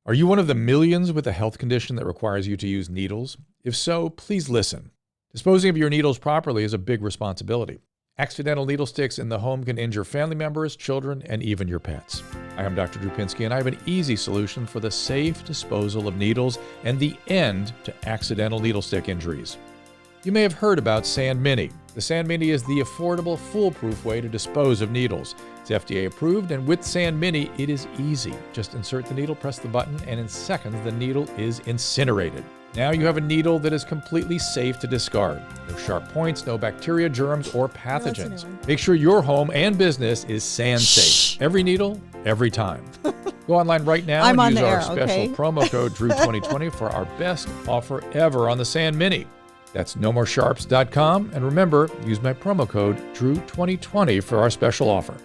Are you one of the millions with a health condition that requires you to use needles? If so, please listen. Disposing of your needles properly is a big responsibility. Accidental needle sticks in the home can injure family members, children, and even your pets. I am Dr. Drew Pinsky, and I have an easy solution for the safe disposal of needles and the end to accidental needle stick injuries. You may have heard about Sand Mini. The Sand Mini is the affordable, foolproof way to dispose of needles. It's FDA approved, and with Sand Mini, it is easy. Just insert the needle, press the button, and in seconds, the needle is incinerated. Now you have a needle that is completely safe to discard. No sharp points, no bacteria, germs, or pathogens. Make sure your home and business is sand safe. Every needle, every time. Go online right now and use our special promo code DREW2020 for our best offer ever on the Sand Mini. That's nomoresharps.com. And remember, use my promo code DREW2020 for our special offer.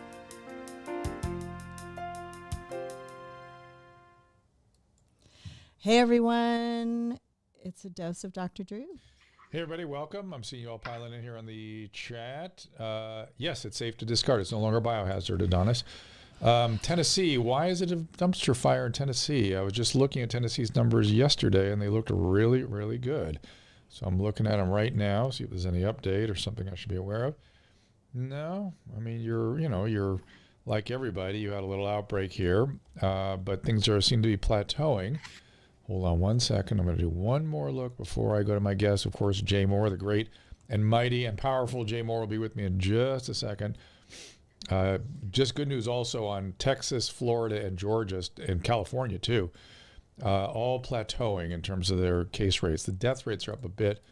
Hey, everyone. It's a dose of Dr. Drew. Hey, everybody. Welcome. I'm seeing you all piling in here on the chat. Yes, it's safe to discard. It's no longer a biohazard, Adonis. Tennessee. Why is it a dumpster fire in Tennessee? I was just looking at Tennessee's numbers yesterday, and they looked really, really good. So I'm looking at them right now, see if there's any update or something I should be aware of. No, I mean, you're like everybody. You had a little outbreak here, but things seem to be plateauing. Hold on one second. I'm going to do one more look before I go to my guest. Of course, Jay Mohr, the great and mighty and powerful Jay Mohr, will be with me in just a second. Just good news also on Texas, Florida, and Georgia, and California too. All plateauing in terms of their case rates. The death rates are up a bit.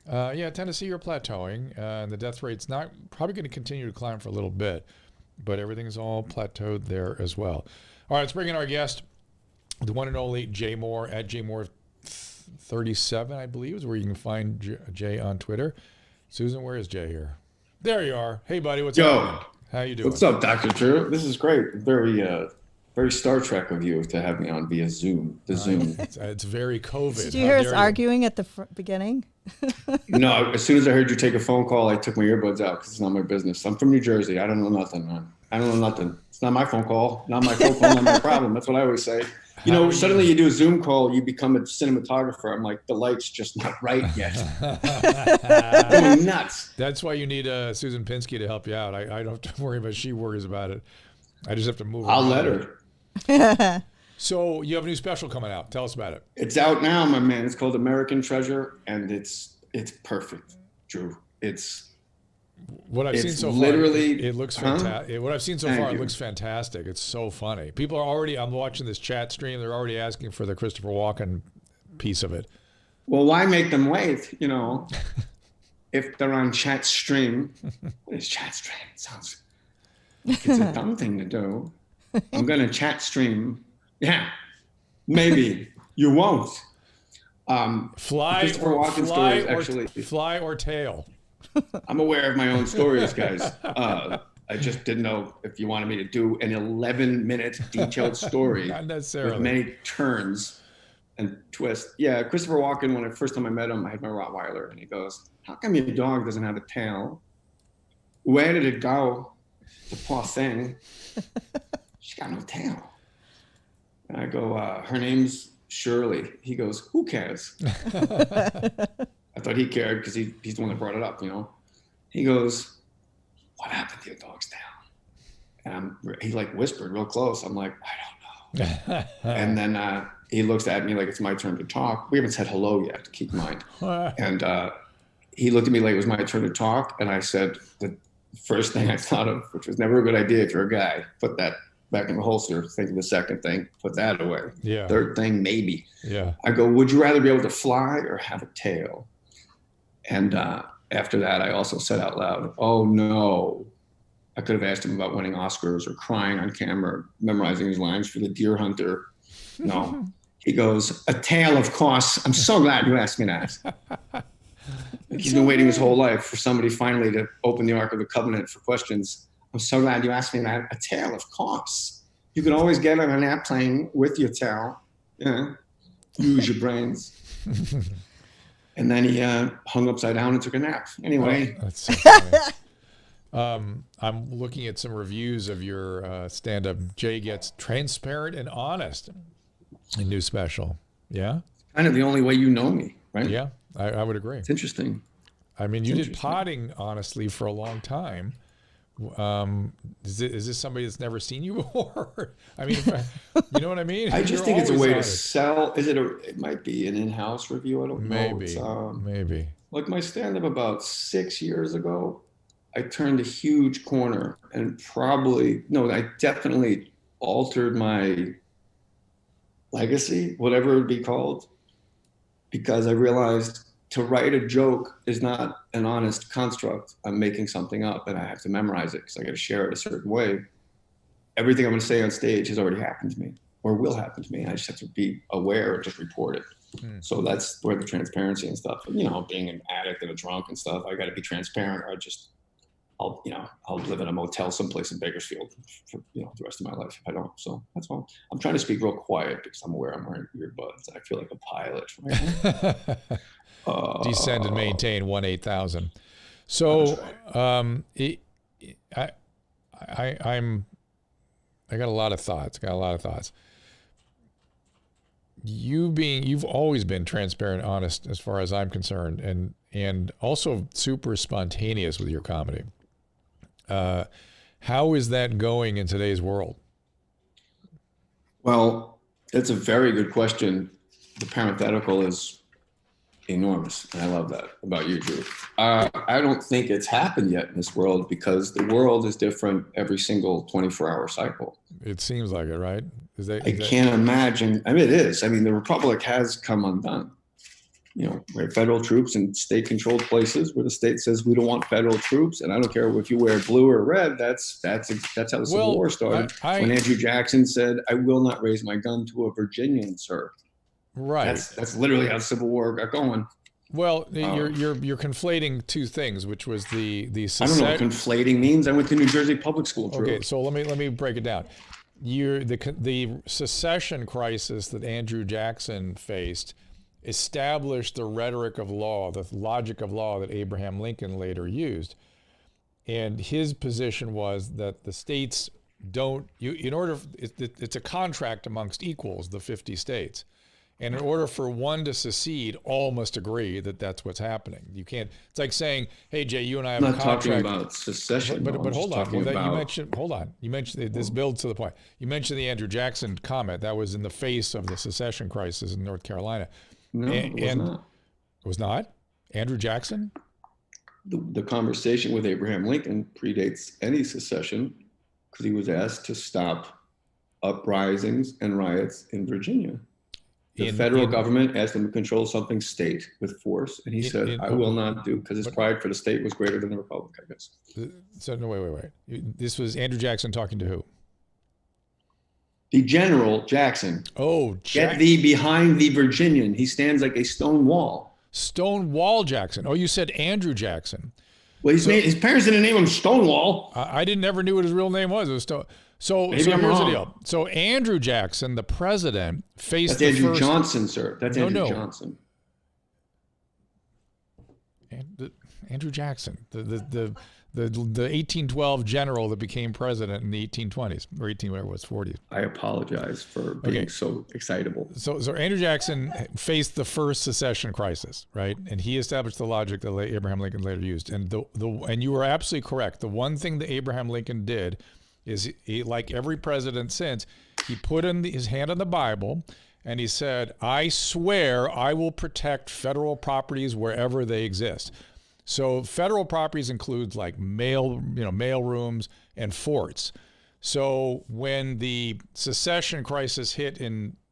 Tennessee, you're plateauing, and the death rate's not probably going to continue to climb for a little bit, but everything's all plateaued there as well. All right, let's bring in our guest, the one and only Jay Mohr at JayMohr37, I believe, is where you can find Jay on Twitter. Susan, where is Jay here? There you are. Hey, buddy, what's up? How you doing? What's up, Dr. Drew? This is great. Very Star Trek of you to have me on via Zoom. Zoom. It's very COVID. Did you hear us arguing at the beginning? No, as soon as I heard you take a phone call, I took my earbuds out because it's not my business. I'm from New Jersey. I don't know nothing, man. I don't know nothing. It's not my phone call. Not my phone call, not my problem. That's what I always say. Suddenly you do a Zoom call, you become a cinematographer. I'm like, the light's just not right yet. I'm going nuts. That's why you need Susan Pinsky to help you out. I don't have to worry about it. She worries about it. I just have to move. I'll let her. So you have a new special coming out. Tell us about it. It's out now, my man. It's called American Treasure, and it's perfect, Drew. What I've seen so far, it looks fantastic. What I've seen so far, it looks fantastic. It's so funny. People are already, I'm watching this chat stream, they're already asking for the Christopher Walken piece of it. Well, why make them wait, if they're on chat stream? What is chat stream? It sounds, it's a dumb thing to do. I'm going to chat stream. Yeah, maybe. You won't. Fly or tail. I'm aware of my own stories, guys. I just didn't know if you wanted me to do an 11-minute detailed story. Not necessarily. With many turns and twists. Yeah, Christopher Walken, when the first time I met him, I had my Rottweiler, and he goes, "How come your dog doesn't have a tail? Where did it go? The poor thing. She's got no tail." And I go, "Her name's Shirley." He goes, "Who cares?" I thought he cared because he's the one that brought it up, He goes, "What happened to your dog's tail?" And he whispered real close. I'm like, "I don't know." And then he looks at me like it's my turn to talk. We haven't said hello yet, keep in mind. And he looked at me like it was my turn to talk. And I said the first thing I thought of, which was never a good idea if you're a guy, put that back in the holster. Think of the second thing, put that away. Yeah. Third thing, maybe. Yeah. I go, "Would you rather be able to fly or have a tail?" And after that, I also said out loud, "Oh, no." I could have asked him about winning Oscars or crying on camera, memorizing his lines for The Deer Hunter. No. He goes, "A tail, of course. I'm so glad you asked me that." He's been waiting his whole life for somebody finally to open the Ark of the Covenant for questions. "I'm so glad you asked me that. A tail, of course. You can always get on an airplane with your tail. Yeah. Use your brains." And then he hung upside down and took a nap. Anyway. Oh, that's so funny. I'm looking at some reviews of your stand-up. Jay gets transparent and honest. A new special. Yeah. Kind of the only way you know me, right? Yeah. I would agree. It's interesting. I mean, It's you did interesting. potting, honestly, for a long time. Is this somebody that's never seen you before? I mean, you know what I mean? I just You're think it's a always way to honest. sell. It might be an in-house review. I don't know. Maybe, It's, maybe. like my stand-up about 6 years ago, I turned a huge corner and I definitely altered my legacy, whatever it would be called, because I realized to write a joke is not an honest construct. I'm making something up and I have to memorize it because I got to share it a certain way. Everything I'm going to say on stage has already happened to me or will happen to me. I just have to be aware and just report it. So that's where the transparency and stuff, being an addict and a drunk and stuff, I got to be transparent, or I'll live in a motel someplace in Bakersfield for, the rest of my life if I don't. So that's why I'm trying to speak real quiet because I'm aware I'm wearing earbuds. I feel like a pilot right now. Descend and maintain 1/8000. So, Right. I got a lot of thoughts. You've always been transparent, honest, as far as I'm concerned, and also super spontaneous with your comedy. How is that going in today's world? Well, that's a very good question. The parenthetical is enormous. And I love that about you, Drew. I don't think it's happened yet in this world because the world is different every single 24-hour cycle. It seems like it, right? I can't imagine. I mean, it is. I mean, the Republic has come undone. We have federal troops in state-controlled places where the state says we don't want federal troops, and I don't care if you wear blue or red. That's how the Civil War started. When Andrew Jackson said, "I will not raise my gun to a Virginian, sir." Right. That's literally how the Civil War got going. Well, you're conflating two things, which was the I don't know what conflating means. I went to New Jersey public school. Drew. Okay, so let me break it down. The secession crisis that Andrew Jackson faced established the rhetoric of law, the logic of law that Abraham Lincoln later used. And his position was that the states it's a contract amongst equals, the 50 states. And in order for one to secede, all must agree that that's what's happening. You can't, it's like saying, hey, Jay, you and I have a contract. I'm not talking about secession. But hold on. You mentioned this builds to the point. You mentioned the Andrew Jackson comment. That was in the face of the secession crisis in North Carolina. No, it was not. It was not? Andrew Jackson? The conversation with Abraham Lincoln predates any secession because he was asked to stop uprisings and riots in Virginia. The federal government asked him to control something state with force, and he said, I will not do, because his pride for the state was greater than the republic, I guess. So, no, wait. This was Andrew Jackson talking to who? The General Jackson. Oh, Get thee behind the Virginian. He stands like a stone wall. Stonewall Jackson. Oh, you said Andrew Jackson. Well, his parents didn't name him Stonewall. I never knew what his real name was. It was So here's the deal. So Andrew Jackson, the president, faced That's Andrew Johnson, sir. That's Andrew Johnson. Andrew Jackson, the 1812 general that became president in the 1820s or 40s. I apologize for being so excitable. So Andrew Jackson faced the first secession crisis, right? And he established the logic that Abraham Lincoln later used. And and you were absolutely correct. The one thing that Abraham Lincoln did is he, like every president since, he put his hand on the Bible and he said, I swear I will protect federal properties wherever they exist. So federal properties includes like mail rooms and forts. So when the secession crisis hit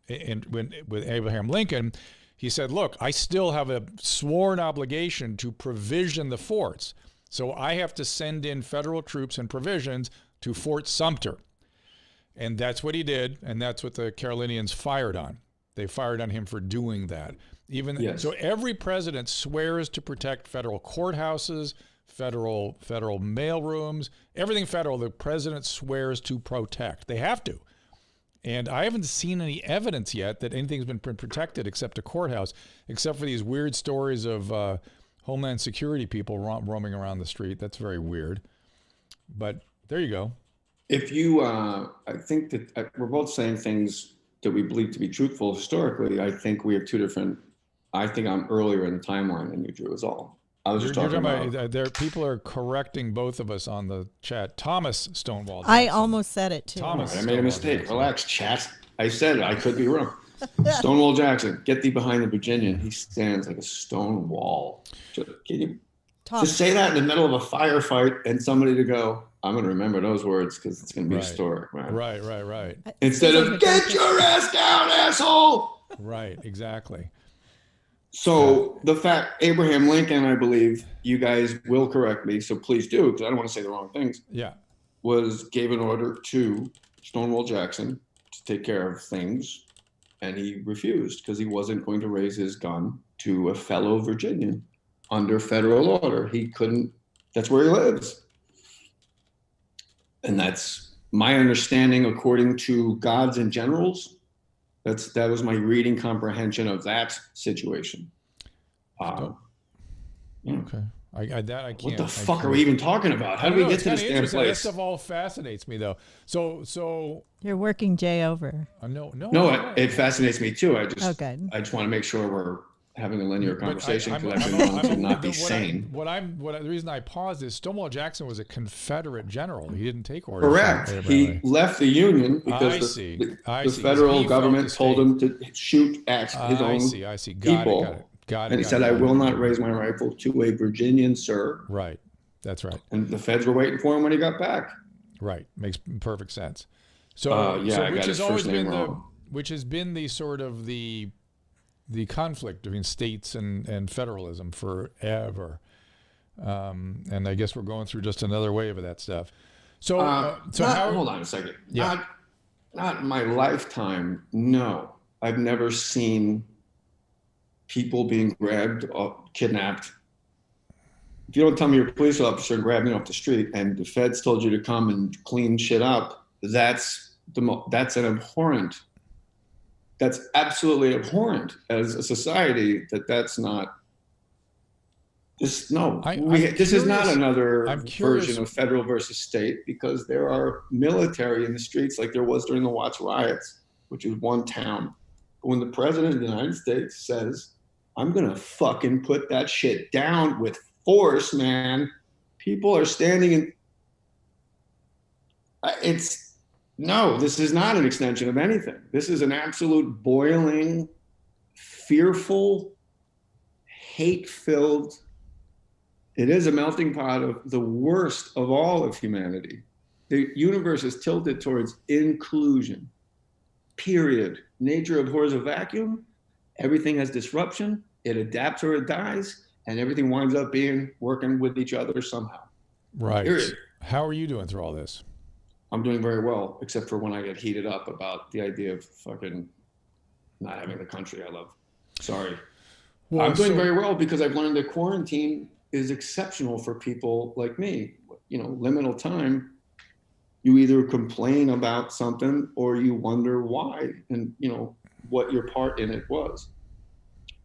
with Abraham Lincoln, he said, look, I still have a sworn obligation to provision the forts. So I have to send in federal troops and provisions to Fort Sumter. And that's what he did, and that's what the Carolinians fired on. They fired on him for doing that. So every president swears to protect federal courthouses, federal mail rooms, everything federal the president swears to protect. They have to. And I haven't seen any evidence yet that anything's been protected except a courthouse, except for these weird stories of Homeland Security people roaming around the street. That's very weird. But there you go. If you, I think that we're both saying things that we believe to be truthful historically, I think we have two different. I think I'm earlier in the timeline than you, Drew. Is all. I was just talking about. There, people are correcting both of us on the chat. Thomas Stonewall I Jackson. almost said it too. Thomas. I made a mistake. Relax, chat. I said it. I could be wrong. Stonewall Jackson, get thee behind the Virginian. He stands like a stone wall. Can you just say that in the middle of a firefight and somebody to go, I'm going to remember those words because it's going to be historic, man. Right. Instead of, get your ass down, asshole. Right, exactly. So the fact, Abraham Lincoln, I believe, you guys will correct me, so please do, because I don't want to say the wrong things. Yeah. Gave an order to Stonewall Jackson to take care of things, and he refused because he wasn't going to raise his gun to a fellow Virginian under federal order. He couldn't, that's where he lives. And that's my understanding according to Gods and Generals. That was my reading comprehension of that situation. Okay. I can't. What the fuck are we even talking about? How do we get to this damn place? That stuff all fascinates me, though. So you're working Jay over. No. It fascinates me too. I just good. I just want to make sure we're having a linear conversation because I've been known to not be sane. The reason I paused is Stonewall Jackson was a Confederate general. He didn't take orders. Correct. He left the Union because the federal government told him to shoot at his own people. Got it. And he said, I will not raise my rifle to a Virginian, sir. Right. That's right. And the feds were waiting for him when he got back. Right. Makes perfect sense. So, which has been the sort of the conflict between states and federalism forever. And I guess we're going through just another wave of that stuff. So, hold on a second. Yeah. Not in my lifetime. No, I've never seen people being grabbed or kidnapped. If you don't tell me you're a police officer and grab me off the street and the feds told you to come and clean shit up, that's an abhorrent. That's absolutely abhorrent as a society. That's not. This is not another version of federal versus state because there are military in the streets like there was during the Watts riots, which is one town. But when the president of the United States says, I'm going to fucking put that shit down with force, man, people are standing in. This is not an extension of anything. This is an absolute boiling, fearful, hate-filled. It is a melting pot of the worst of all of humanity. The universe is tilted towards inclusion, period. Nature abhors a vacuum. Everything has disruption. It adapts or it dies, and everything winds up working with each other somehow. Right. Period. How are you doing through all this? I'm doing very well, except for when I get heated up about the idea of fucking not having the country I love. Sorry. Well, I'm doing very well because I've learned that quarantine is exceptional for people like me. Liminal time, you either complain about something or you wonder why and, what your part in it was.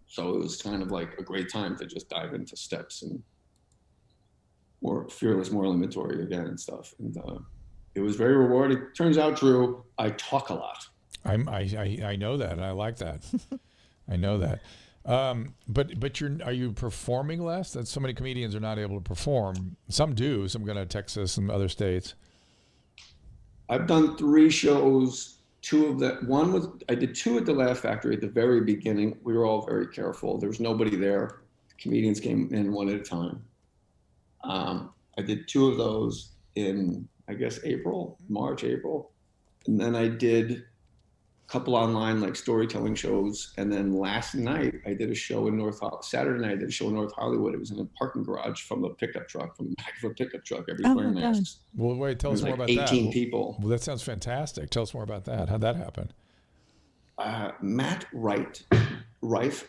So it was kind of like a great time to just dive into steps and more fearless moral inventory again and stuff. And, it was very rewarding. Turns out, Drew, I talk a lot. I know that, and I like that. I know that. But are you performing less? That so many comedians are not able to perform. Some do. Some go to Texas and other states. I've done 3 shows. 2 of that. I did 2 at the Laugh Factory at the very beginning. We were all very careful. There was nobody there. Comedians came in one at a time. I did 2 of those in, I guess, March, April. And then I did a couple online like storytelling shows. And then last night I did a show in Saturday night I did a show in North Hollywood. It was in a parking garage from the back of a pickup truck. Everybody's wearing masks. Well, wait, tell us more about 18 that. 18 people. Well, that sounds fantastic. Tell us more about that. How'd that happen? Matt Rife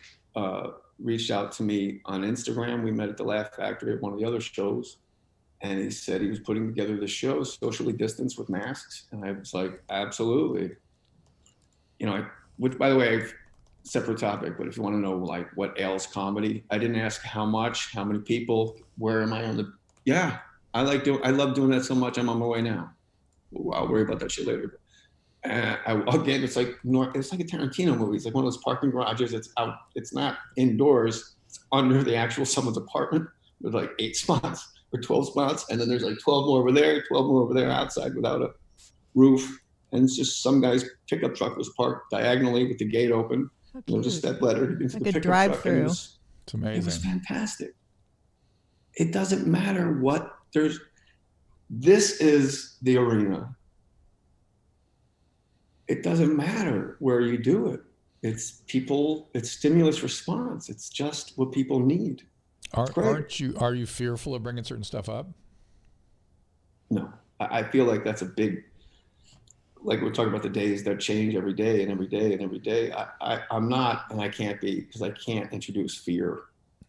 reached out to me on Instagram. We met at the Laugh Factory at one of the other shows. And he said he was putting together the show socially distanced with masks. And I was like, absolutely. Which by the way, separate topic, but if you want to know like what ails comedy, I didn't ask how much, how many people, where am I I love doing that so much. I'm on my way now. I'll worry about that shit later. Again, it's like a Tarantino movie. It's like one of those parking garages. It's out. It's not indoors. It's under the actual someone's apartment with like 8 spots or 12 spots, and then there's like 12 more over there, 12 more over there outside without a roof. And it's just some guy's pickup truck was parked diagonally with the gate open. There was a step ladder into Like the a pickup truck. drive-through. It's amazing. It was fantastic. It doesn't matter what there's. This is the arena. It doesn't matter where you do it. It's people. It's stimulus response. It's just what people need. Are you fearful of bringing certain stuff up? No, I feel like that's a big. Like we're talking about the days that change every day and every day and every day. I'm not, and I can't be, because I can't introduce fear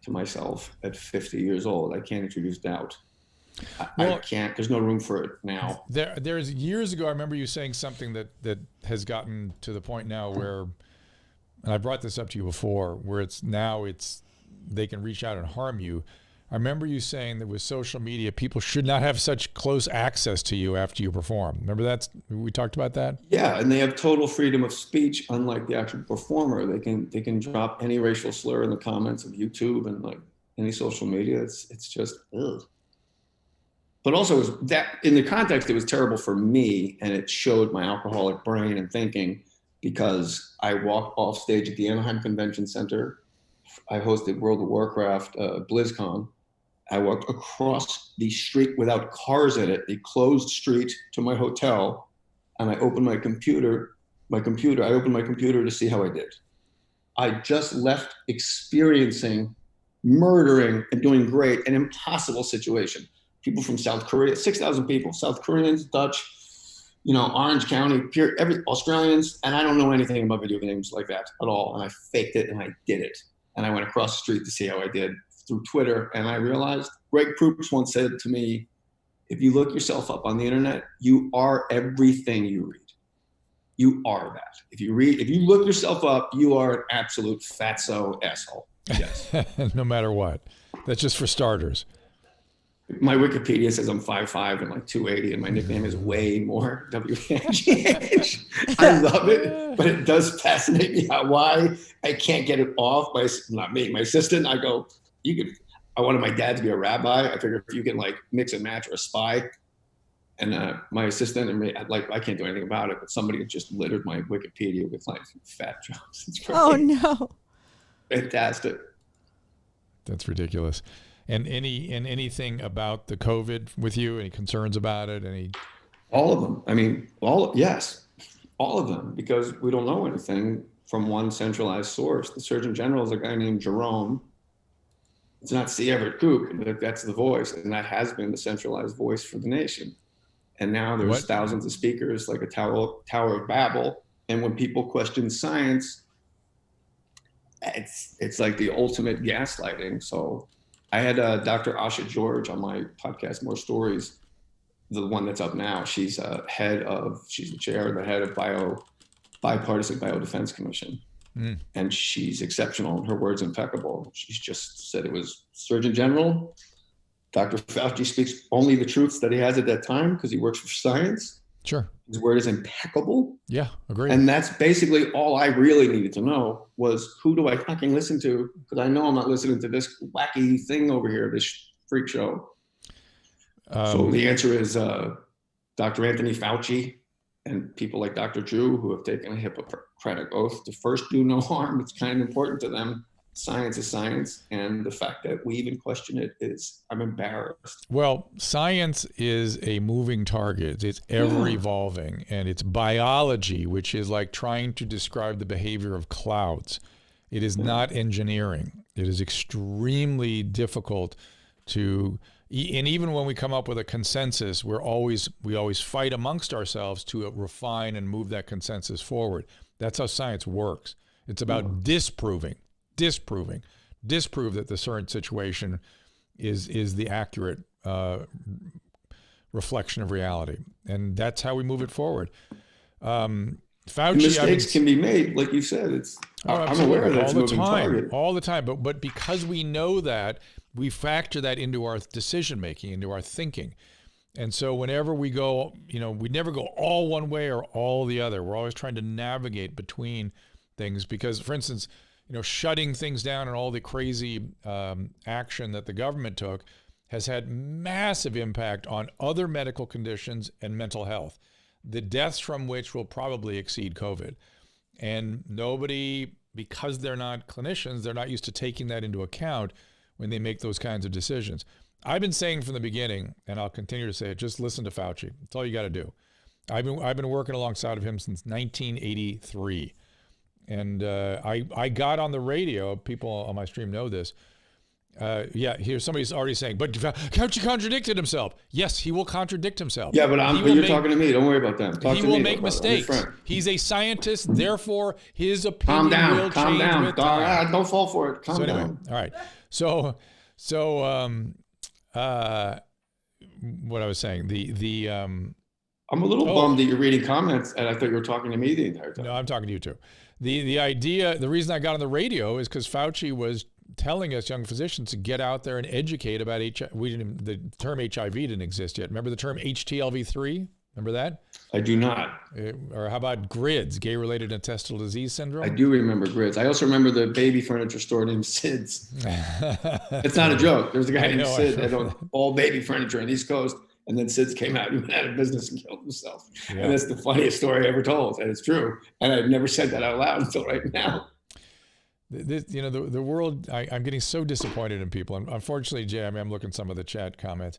to myself at 50 years old. I can't introduce doubt. I can't. There's no room for it now. There's years ago, I remember you saying something that has gotten to the point now where, and I brought this up to you before, where they can reach out and harm you. I remember you saying that with social media, people should not have such close access to you after you perform. Remember that? We talked about that? Yeah, and they have total freedom of speech, unlike the actual performer. They can drop any racial slur in the comments of YouTube and like any social media. It's just ugh. But also, it was that in the context, it was terrible for me, and it showed my alcoholic brain and thinking, because I walked off stage at the Anaheim Convention Center. I hosted World of Warcraft BlizzCon. I walked across the street without cars in it, a closed street, to my hotel, and I opened my computer. I opened my computer to see how I did. I just left experiencing, murdering, and doing great, an impossible situation. People from South Korea, 6,000 people, South Koreans, Dutch, Orange County, Australians, and I don't know anything about video games like that at all. And I faked it and I did it. And I went across the street to see how I did through Twitter. And I realized, Greg Proops once said to me, if you look yourself up on the internet, you are everything you read. You are that. If you look yourself up, you are an absolute fatso asshole. Yes. No matter what. That's just for starters. My Wikipedia says I'm 5'5" and like 280, and my nickname is way more WAGH. I love it, but it does fascinate me why I can't get it off. Not me, my assistant. I go, I wanted my dad to be a rabbi. I figured if you can like mix and match or a spy, and my assistant and me, I can't do anything about it. But somebody just littered my Wikipedia with like fat jokes. It's crazy. Oh no! Fantastic. That's ridiculous. And anything about the COVID with you? Any concerns about it? All of them. I mean, yes, all of them, because we don't know anything from one centralized source. The Surgeon General is a guy named Jerome. It's not C. Everett Koch, but that's the voice, and that has been the centralized voice for the nation. And now there's thousands of speakers, like a Tower of Babel. And when people question science, it's like the ultimate gaslighting. So I had Dr. Asha George on my podcast, More Stories, the one that's up now. She's the head of Bipartisan Biodefense Commission. And she's exceptional, and her word's impeccable. She's just said it was Surgeon General. Dr. Fauci speaks only the truths that he has at that time because he works for science. Sure. His word is impeccable. Yeah, agree. And that's basically all I really needed to know was, who do I fucking listen to? Because I know I'm not listening to this wacky thing over here, this freak show. So the answer is Dr. Anthony Fauci and people like Dr. Drew, who have taken a Hippocratic oath to first do no harm. It's kind of important to them. Science is science, and the fact that we even question it is, I'm embarrassed. Well, science is a moving target. It's ever evolving, and it's biology, which is like trying to describe the behavior of clouds. It is not engineering. It is extremely difficult to, and even when we come up with a consensus, we always fight amongst ourselves to refine and move that consensus forward. That's how science works. It's about disprove that the certain situation is the accurate reflection of reality, and that's how we move it forward. Fauci, mistakes can be made, like you said. I'm aware of that all the time. But because we know that, we factor that into our decision making, into our thinking. And so whenever we go, we never go all one way or all the other. We're always trying to navigate between things because, for instance, shutting things down and all the crazy action that the government took has had massive impact on other medical conditions and mental health, the deaths from which will probably exceed COVID. And nobody, because they're not clinicians, they're not used to taking that into account when they make those kinds of decisions. I've been saying from the beginning, and I'll continue to say it, just listen to Fauci. That's all you got to do. I've been working alongside of him since 1983. And I got on the radio, people on my stream know this. Here's somebody's already saying, but Fauci contradicted himself. Yes, he will contradict himself. Yeah, but you're talking to me. Don't worry about them. He will make mistakes. He's a scientist, therefore his opinion will change with time. Don't fall for it. Calm down. All right. So what I was saying, I'm a little bummed that you're reading comments, and I thought you were talking to me the entire time. No, I'm talking to you too. The reason I got on the radio is because Fauci was telling us young physicians to get out there and educate about HIV. The term HIV didn't exist yet. Remember the term HTLV3? Remember that? I do not. Or how about GRIDS, gay-related intestinal disease syndrome? I do remember GRIDS. I also remember the baby furniture store named Sid's. It's not a joke. There was a guy named Sid that owned all baby furniture on the East Coast, and then Sid's came out and went out of business and killed himself. Yeah. And that's the funniest story ever told, and it's true. And I've never said that out loud until right now. The world, I'm getting so disappointed in people. And unfortunately, Jay, I'm looking at some of the chat comments.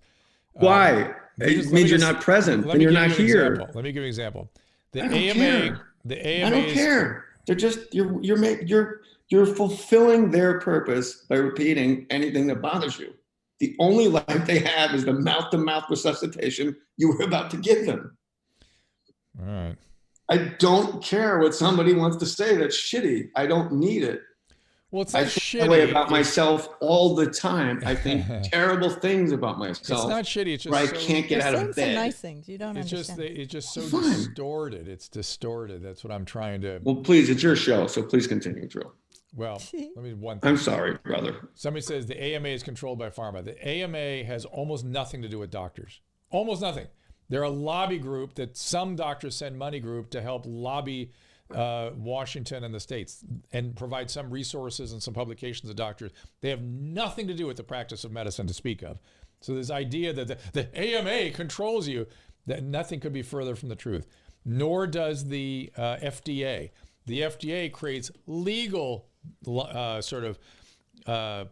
Why? It means you're not present and you're not here. Let me give you an example. The I don't AMA, care. the AMA. I don't care. They're just, you're fulfilling their purpose by repeating anything that bothers you. The only life they have is the mouth-to-mouth resuscitation you were about to give them. All right. I don't care what somebody wants to say. That's shitty. I don't need it. Well, it's not shitty. I think that way about myself all the time. I think terrible things about myself. It's not shitty. It's just I can't get out of bed. Some nice things you don't understand. It's just so distorted. It's distorted. That's what I'm trying to. Well, please, it's your show, so please continue, Drew. Well, let me one thing. I'm sorry, brother. Somebody says the AMA is controlled by pharma. The AMA has almost nothing to do with doctors. Almost nothing. They're a lobby group that some doctors send money group to help lobby Washington and the states and provide some resources and some publications to doctors. They have nothing to do with the practice of medicine to speak of. So this idea that the AMA controls you, that nothing could be further from the truth. Nor does the FDA. The FDA creates legal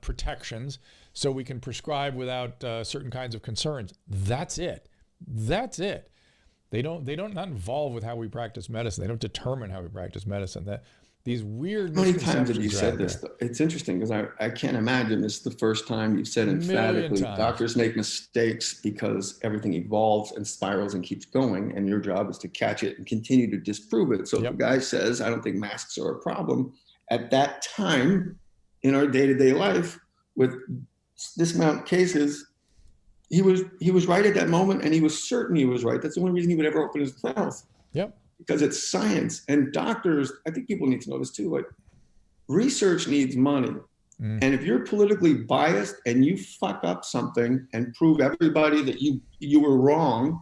protections so we can prescribe without certain kinds of concerns. That's it. They don't not involved with how we practice medicine. They don't determine how we practice medicine. That these weird. How many times have you said this? It's interesting because I can't imagine this is the first time you've said emphatically doctors make mistakes because everything evolves and spirals and keeps going, and your job is to catch it and continue to disprove it. So if a guy says, "I don't think masks are a problem," at that time in our day-to-day life with this amount of cases. He was right at that moment, and he was certain he was right. That's the only reason he would ever open his mouth. Yep. Because it's science. And doctors, I think people need to know this too, like research needs money. And if you're politically biased and you fuck up something and prove everybody that you were wrong,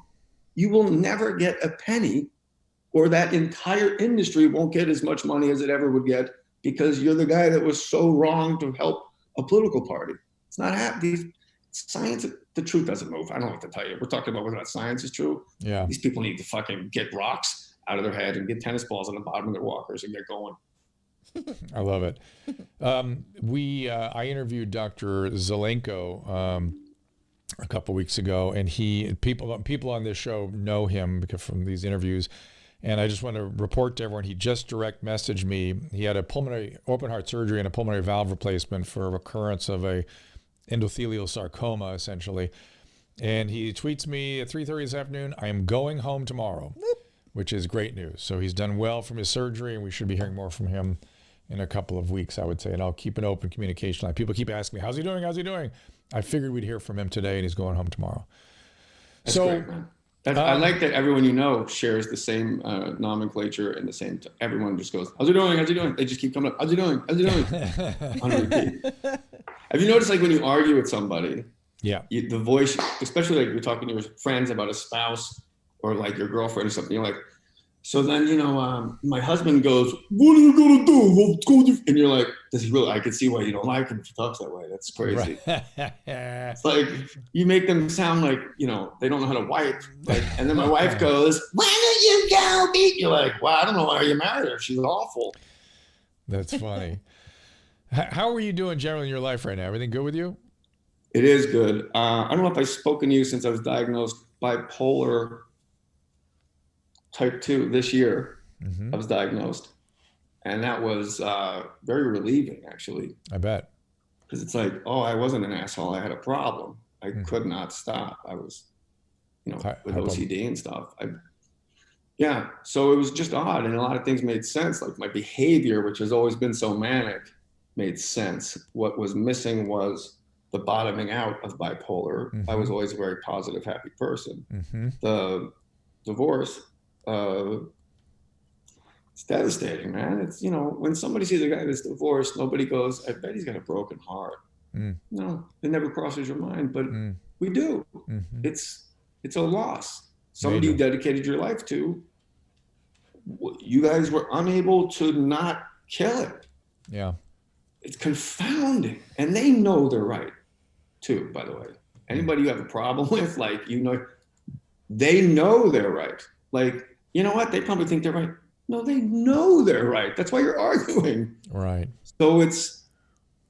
you will never get a penny, or that entire industry won't get as much money as it ever would get because you're the guy that was so wrong to help a political party. It's not happening. Science, the truth doesn't move. I don't know what to tell you. We're talking about whether or not science is true. Yeah. These people need to fucking get rocks out of their head and get tennis balls on the bottom of their walkers and get going. I love it. I interviewed Dr. Zelenko a couple weeks ago, and people on this show know him because from these interviews. And I just want to report to everyone, he just direct messaged me. He had a pulmonary open heart surgery and a pulmonary valve replacement for a recurrence of a endothelial sarcoma, essentially. And he tweets me at 3:30 this afternoon, "I am going home tomorrow," which is great news. So he's done well from his surgery, and we should be hearing more from him in a couple of weeks, I would say. And I'll keep an open communication line. People keep asking me, how's he doing? How's he doing? I figured we'd hear from him today, and he's going home tomorrow. That's great, man. I like that everyone you know shares the same nomenclature and the same. Everyone just goes, "How's he doing? How's he doing?" They just keep coming up. "How's he doing? How's he doing?" On repeat. Have you noticed, like when you argue with somebody, Yeah. The voice, especially like you're talking to your friends about a spouse or like your girlfriend or something, you're like, so then, my husband goes, what are you going to do? Well, and you're like, does he really? I can see why you don't like him if he talks that way. That's crazy. Right. It's like you make them sound like, they don't know how to wipe. Like, and then my wife goes, why don't you go beat? You're like, well, I don't know why you married her. She's awful. That's funny. How are you doing generally in your life right now? Everything good with you? It is good. I don't know if I've spoken to you since I was diagnosed bipolar type 2 this year. Mm-hmm. I was diagnosed. And that was very relieving, actually. I bet. Because it's like, oh, I wasn't an asshole. I had a problem. I could not stop. I was, with OCD and stuff. Yeah. So it was just odd. And a lot of things made sense. Like my behavior, which has always been so manic, made sense. What was missing was the bottoming out of bipolar. Mm-hmm. I was always a very positive, happy person. Mm-hmm. The divorce, it's devastating, man. It's, when somebody sees a guy that's divorced, nobody goes, I bet he's got a broken heart. No, it never crosses your mind, but we do. Mm-hmm. It's a loss. Somebody you dedicated your life to, you guys were unable to not kill it. Yeah. It's confounding. And they know they're right too, by the way. Anybody you have a problem with, like, they know they're right. Like, you know what? They probably think they're right. No, they know they're right. That's why you're arguing. Right. So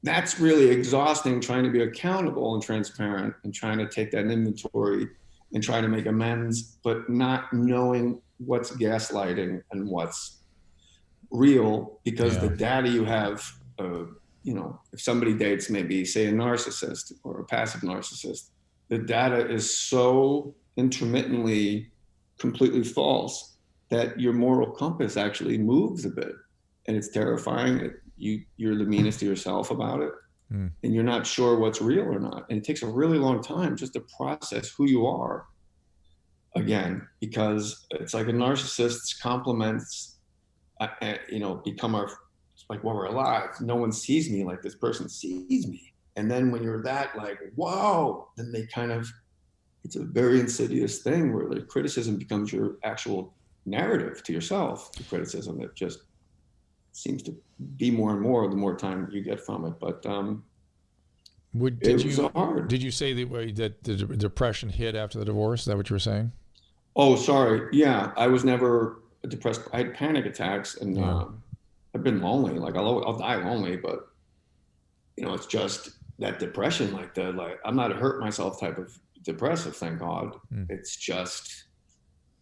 that's really exhausting, trying to be accountable and transparent and trying to take that inventory and try to make amends, but not knowing what's gaslighting and what's real, because the data you have, if somebody dates maybe say a narcissist or a passive narcissist, the data is so intermittently completely false that your moral compass actually moves a bit, and it's terrifying. You're the meanest to yourself about it, and you're not sure what's real or not. And it takes a really long time just to process who you are again, because it's like a narcissist's compliments, become it's like, while we're alive, no one sees me like this person sees me. And then when you're that, like, whoa, then it's a very insidious thing where the criticism becomes your actual narrative to yourself. The criticism that just seems to be more and more the more time you get from it. But it was hard. Did you say that the depression hit after the divorce? Is that what you were saying? Oh, sorry. Yeah, I was never depressed. I had panic attacks, and I've been lonely. Like I'll die lonely, but it's just that depression, like I'm not a hurt myself type of depressive, thank God. It's just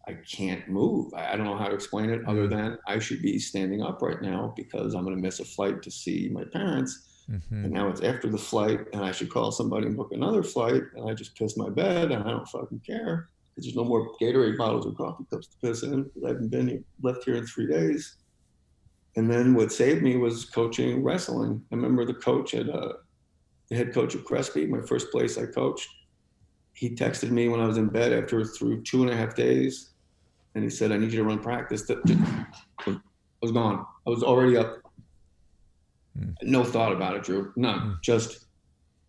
I can't move. I don't know how to explain it other than I should be standing up right now because I'm going to miss a flight to see my parents. And now it's after the flight, and I should call somebody and book another flight, and I just piss my bed, and I don't fucking care because there's no more Gatorade bottles or coffee cups to piss in because I haven't left here in 3 days. And then what saved me was coaching wrestling. I remember the coach the head coach of Crespi, my first place I coached. He texted me when I was in bed through 2.5 days. And he said, I need you to run practice. I was gone. I was already up. No thought about it, Drew. None. Just,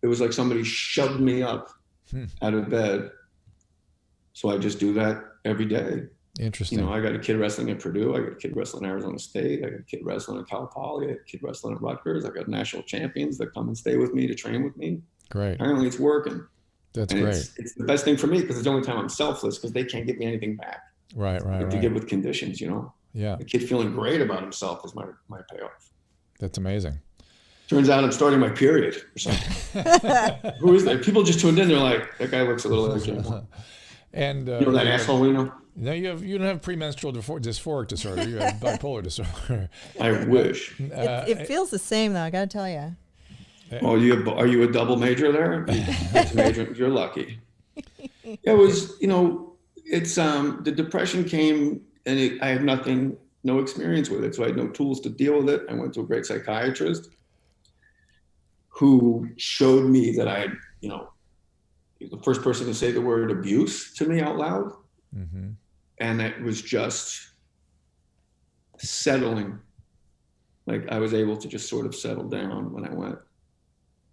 it was like somebody shoved me up out of bed. So I just do that every day. Interesting. I got a kid wrestling at Purdue. I got a kid wrestling at Arizona State. I got a kid wrestling at Cal Poly. I got a kid wrestling at Rutgers. I got national champions that come and stay with me to train with me. Great. Apparently it's working. That's great. It's the best thing for me because it's the only time I'm selfless because they can't give me anything back. Right. To give with conditions, Yeah. The kid feeling great about himself is my payoff. That's amazing. Turns out I'm starting my period or something. Who is that? People just tuned in. They're like, that guy looks a little like Jim. And that asshole we know? No, you don't have premenstrual dysphoric disorder. You have bipolar disorder. I wish. It feels the same though. I got to tell you. Oh, are you a double major there? You're lucky. It was, it's the depression came and I had no experience with it, so I had no tools to deal with it. I went to a great psychiatrist who showed me that I had, the first person to say the word abuse to me out loud. And it was just settling. Like I was able to just sort of settle down when I went.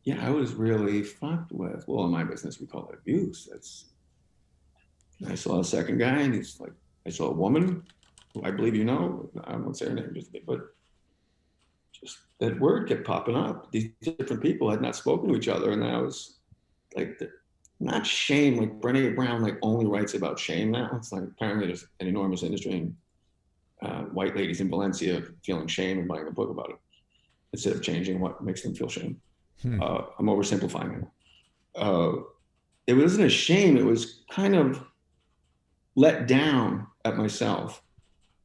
yeah, I was really fucked with. Well, in my business, we call it abuse. I saw a second guy, and he's like, I saw a woman who I believe you know. I won't say her name, but just that word kept popping up. These different people had not spoken to each other, and I was like, not shame. Like Brené Brown, like only writes about shame now. It's like apparently there's an enormous industry in white ladies in Valencia feeling shame and buying a book about it instead of changing what makes them feel shame. I'm oversimplifying it. It wasn't a shame. It was kind of let down at myself,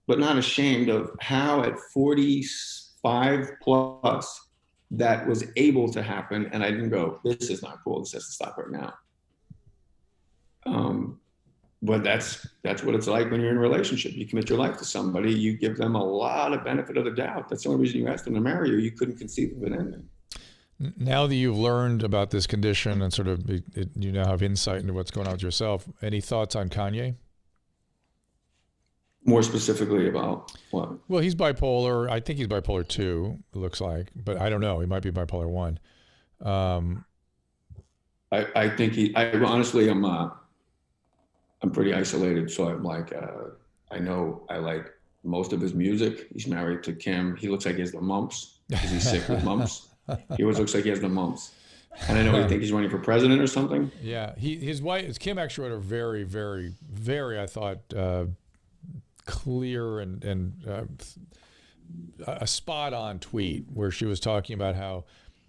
but not ashamed of how at 45 plus that was able to happen. And I didn't go, this is not cool. This has to stop right now. But that's what it's like when you're in a relationship. You commit your life to somebody, you give them a lot of benefit of the doubt. That's the only reason you asked them to marry you. You couldn't conceive of an ending. Now that you've learned about this condition and sort of you now have insight into what's going on with yourself, any thoughts on Kanye? More specifically about what? Well, he's bipolar. I think he's bipolar 2, it looks like, but I don't know. He might be bipolar 1. I think I honestly, I'm pretty isolated. So I'm like, I know I like most of his music. He's married to Kim. He looks like he has the mumps because he's sick with mumps. He always looks like he has the mumps. And I know he thinks he's running for president or something. Yeah. His wife, Kim actually wrote a very, very, very, I thought, clear and a spot on tweet where she was talking about how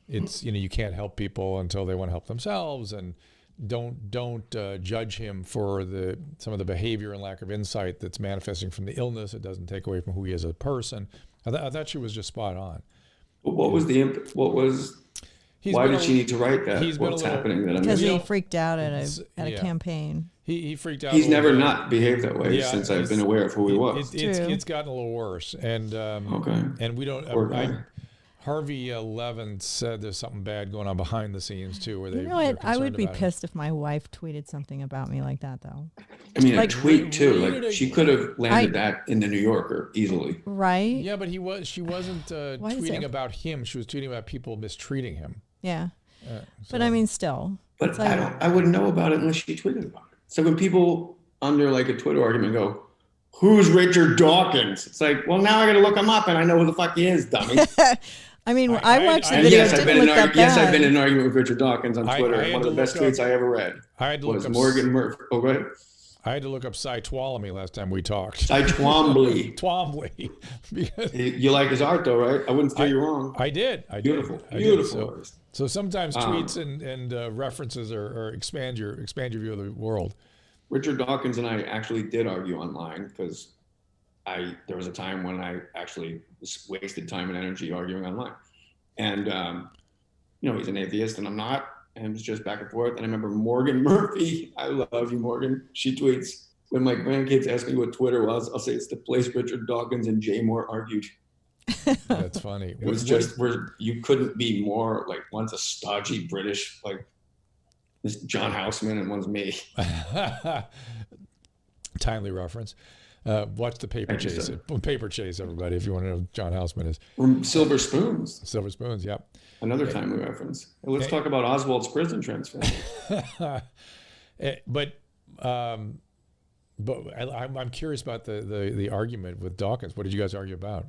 it's, you can't help people until they want to help themselves, and don't judge him for some of the behavior and lack of insight that's manifesting from the illness. It doesn't take away from who he is as a person. I thought she was just spot on. What was the why did she need to write that? What's happening that I'm because he freaked out at a campaign. He freaked out. He's never not behaved that way since I've been aware of who he was. It's gotten a little worse, and okay. And we don't. Harvey Levin said there's something bad going on behind the scenes too, where they. I would be pissed if my wife tweeted something about me like that, though. I mean, like, a tweet too. Like she could have landed that in the New Yorker easily. Right. Yeah, but she wasn't tweeting about him. She was tweeting about people mistreating him. Yeah. But I mean, still. But like, I wouldn't know about it unless she tweeted about it. So when people under like a Twitter argument go, "Who's Richard Dawkins?" It's like, well, now I got to look him up, and I know who the fuck he is, dummy. I mean, I watched the video. Yes, I've been in an argument with Richard Dawkins on Twitter. One of the best tweets I ever read. I had to look up Morgan Murphy. Oh, go ahead. I had to look up Cy Twomley last time we talked. Cy Twomley. Twomley. You like his art, though, right? I wouldn't say you're wrong. I did. Beautiful. So sometimes tweets and references expand your view of the world. Richard Dawkins and I actually did argue online because there was a time when I actually wasted time and energy arguing online. And, he's an atheist and I'm not. And it was just back and forth. And I remember Morgan Murphy, I love you, Morgan. She tweets, when my grandkids ask me what Twitter was, I'll say it's the place Richard Dawkins and Jay Mohr argued. That's funny. It was just where you couldn't be more like, one's a stodgy British, like this John Houseman, and one's me. Timely reference. Watch the Paper Chase. Paper Chase, everybody, if you want to know who John Houseman is. Silver Spoons. Silver Spoons, yep. Another timely reference. Let's talk about Oswald's prison transfer. But I'm curious about the argument with Dawkins. What did you guys argue about?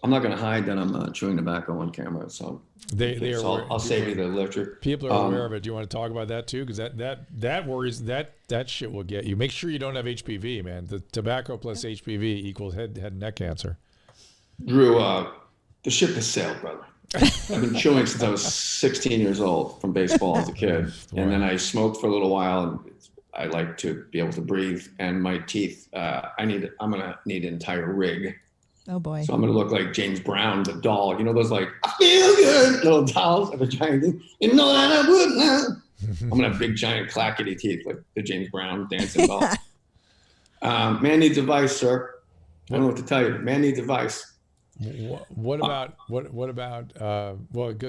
I'm not going to hide that I'm chewing tobacco on camera, so I'll save you the lecture. People are aware of it. Do you want to talk about that too? Because that worries, that shit will get you. Make sure you don't have HPV, man. The tobacco plus HPV equals head and neck cancer. Drew, the ship has sailed, brother. I've been chewing since I was 16 years old from baseball as a kid, and then I smoked for a little while. And I like to be able to breathe, and my teeth. I'm gonna need an entire rig. Oh boy! So I'm gonna look like James Brown, the doll. You know those like I feel good little dolls of a giant thing. You know that I would now. I'm gonna have big giant clackety teeth like the James Brown dancing doll. Man needs advice, sir. I don't know what to tell you. Man needs advice. What about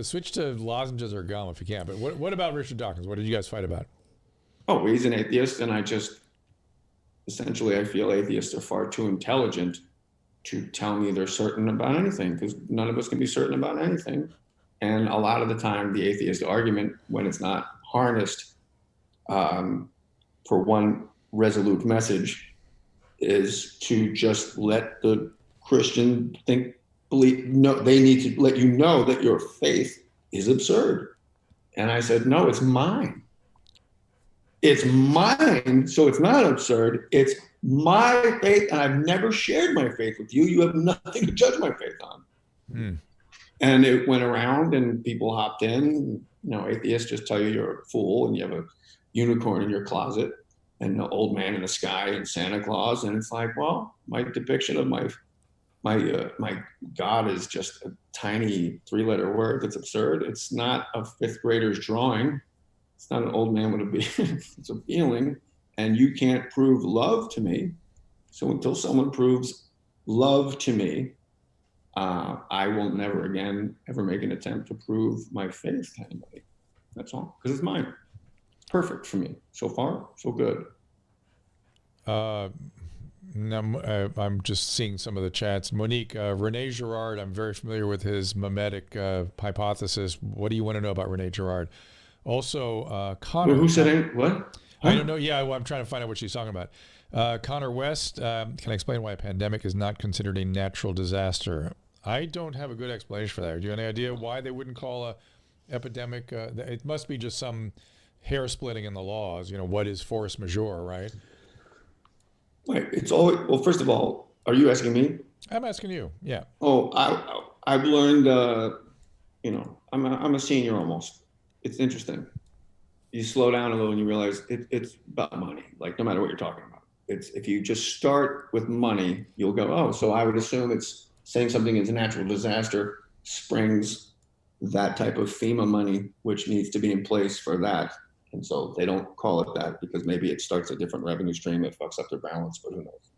switch to lozenges or gum if you can. But what about Richard Dawkins? What did you guys fight about? Oh, he's an atheist, and I feel atheists are far too intelligent to tell me they're certain about anything, because none of us can be certain about anything. And a lot of the time, the atheist argument, when it's not harnessed for one resolute message, is to just let the Christian believe. No, they need to let you know that your faith is absurd. And I said, no, it's mine. It's mine, so it's not absurd. It's my faith, and I've never shared my faith with you. You have nothing to judge my faith on. Mm. And it went around, and people hopped in. You know, atheists just tell you you're a fool, and you have a unicorn in your closet, and an old man in the sky, and Santa Claus. And it's like, well, my depiction of my God is just a tiny 3-letter word that's absurd. It's not a 5th grader's drawing. It's not an old man with a beard. It's a feeling, and you can't prove love to me. So until someone proves love to me, I will never again ever make an attempt to prove my faith to anybody. That's all, because it's mine. It's perfect for me. So far, so good. Now, I'm just seeing some of the chats. Monique, Rene Girard, I'm very familiar with his mimetic hypothesis. What do you want to know about Rene Girard? Also, Connor. Who said it? What? I don't know. Yeah, well, I'm trying to find out what she's talking about. Connor West, can I explain why a pandemic is not considered a natural disaster? I don't have a good explanation for that. Do you have any idea why they wouldn't call a epidemic? It must be just some hair splitting in the laws. You know, what is force majeure, right? Right. It's always, well, first of all, are you asking me? I'm asking you. Yeah. Oh, I've learned, you know, I'm a senior almost. It's interesting. You slow down a little and you realize it's about money. Like, no matter what you're talking about, it's, if you just start with money, you'll go, oh, so I would assume it's saying something is a natural disaster springs that type of FEMA money, which needs to be in place for that. And so they don't call it that because maybe it starts a different revenue stream that fucks up their balance, but who knows?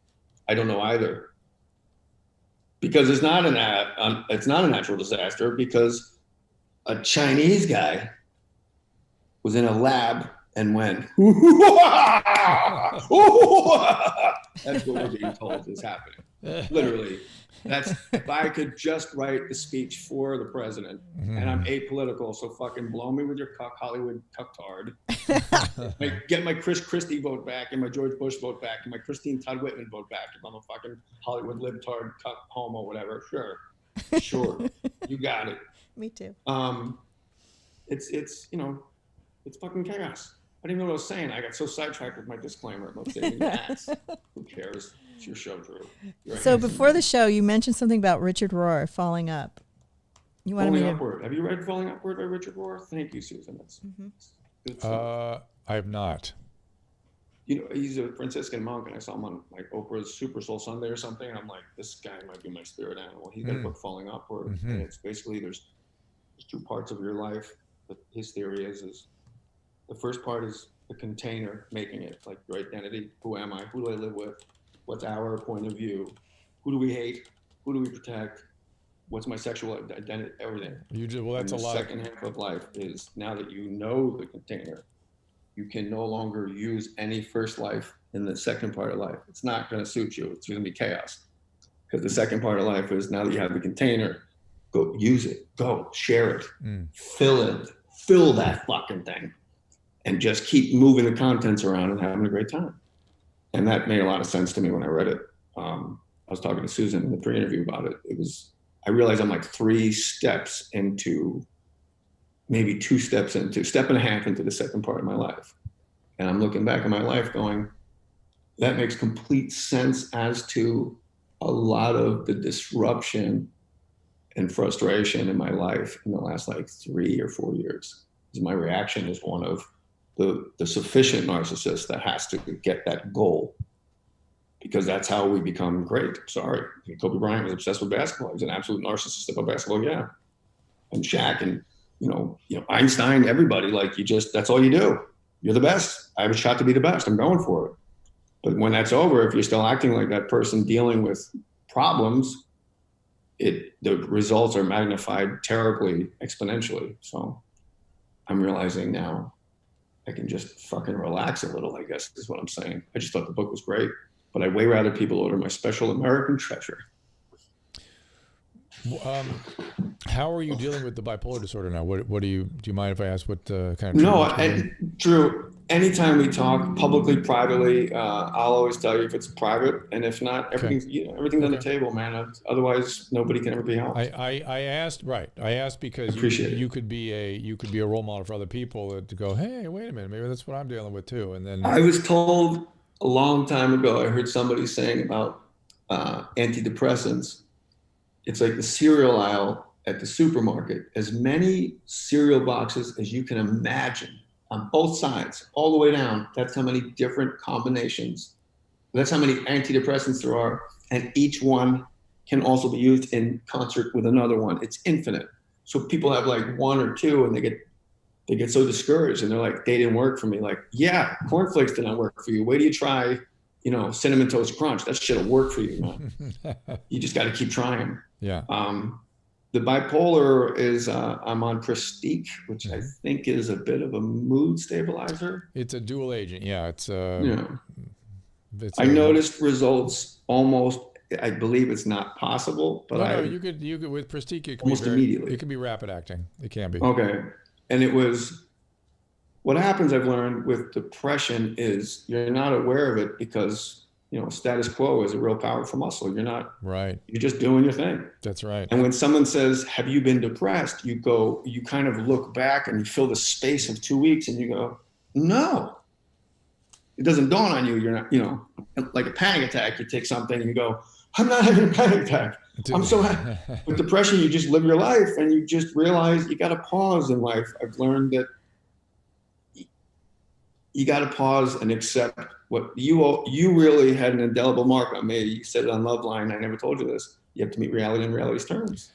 I don't know either. Because it's not a natural disaster, because a Chinese guy was in a lab and went, that's what we're being told is happening. Literally. That's, if I could just write the speech for the president, and I'm apolitical, so fucking blow me with your cuck Hollywood cucktard. Get my Chris Christie vote back, and my George Bush vote back, and my Christine Todd Whitman vote back. If I'm a fucking Hollywood libtard, cuck, homo, whatever, sure, you got it. Me too. It's you know, it's fucking chaos. I didn't even know what I was saying. I got so sidetracked with my disclaimer about saving the ass. Who cares? It's your show, Drew. So before the show, you mentioned something about Richard Rohr falling up. You wanted Falling me Upward. Have you read Falling Upward by Richard Rohr? Thank you, Susan. That's good stuff. I have not. You know, he's a Franciscan monk, and I saw him on like Oprah's Super Soul Sunday or something. And I'm like, this guy might be my spirit animal. He's got a book, Falling Upward, and it's basically there's 2 parts of your life. But his theory is the first part is the container, making it, like your identity. Who am I? Who do I live with? What's our point of view? Who do we hate? Who do we protect? What's my sexual identity? Everything. Well, that's and a lot. The second half of life is, now that you know the container, you can no longer use any first life in the second part of life. It's not going to suit you. It's going to be chaos. Because the second part of life is, now that you have the container, go use it. Go share it. Fill it. Fill that fucking thing. And just keep moving the contents around and having a great time. And that made a lot of sense to me when I read it. I was talking to Susan in the pre-interview about it. I realized I'm like 3 steps into, maybe 2 steps into, step and a half into the second part of my life. And I'm looking back at my life going, that makes complete sense as to a lot of the disruption and frustration in my life in the last like 3 or 4 years. Because my reaction is one of the sufficient narcissist that has to get that goal, because that's how we become great. Sorry, Kobe Bryant was obsessed with basketball. He's an absolute narcissist about basketball, yeah. And Shaq and you know Einstein, everybody, like that's all you do. You're the best. I have a shot to be the best. I'm going for it. But when that's over, if you're still acting like that person dealing with problems, the results are magnified terribly, exponentially. So I'm realizing now I can just fucking relax a little, I guess is what I'm saying. I just thought the book was great, but I'd way rather people order my special American treasure. How are you dealing with the bipolar disorder now? What do you mind if I ask what kind of No, treatment you're doing? Drew, anytime we talk publicly, privately, I'll always tell you if it's private, and if not, Okay. everything's on the Okay. table, man. Otherwise, nobody can ever be helped. I asked right. I asked because Appreciate you it. could be a role model for other people to go, hey, wait a minute, maybe that's what I'm dealing with too. And then I was told a long time ago, I heard somebody saying about antidepressants. It's like the cereal aisle at the supermarket. As many cereal boxes as you can imagine on both sides, all the way down. That's how many different combinations. That's how many antidepressants there are. And each one can also be used in concert with another one. It's infinite. So people have like one or two and they get so discouraged and they're like, they didn't work for me. Like, yeah, cornflakes did not work for you. Wait till you try, cinnamon toast crunch. That shit'll work for you, man. You just got to keep trying. yeah. The bipolar is I'm on Pristique, which I Mhm. think is a bit of a mood stabilizer. It's a dual agent. Yeah. Yeah. It's I noticed results almost. I believe it's not possible, but no, I you could with Prestige it can almost be immediately. it can be rapid acting. It can be. Okay. And it was what happens. I've learned with depression is you're not aware of it because status quo is a real powerful muscle. Right. You're just doing your thing. That's right. And when someone says, "Have you been depressed?" You kind of look back and you fill the space of 2 weeks and you go, "No." It doesn't dawn on you. You're not, like a panic attack. You take something and you go, "I'm not having a panic attack. I'm so happy." With depression, you just live your life and you just realize you got to pause in life. I've learned that you got to pause and accept what you really had an indelible mark on me. You said it on Loveline. I never told you this. You have to meet reality in reality's terms.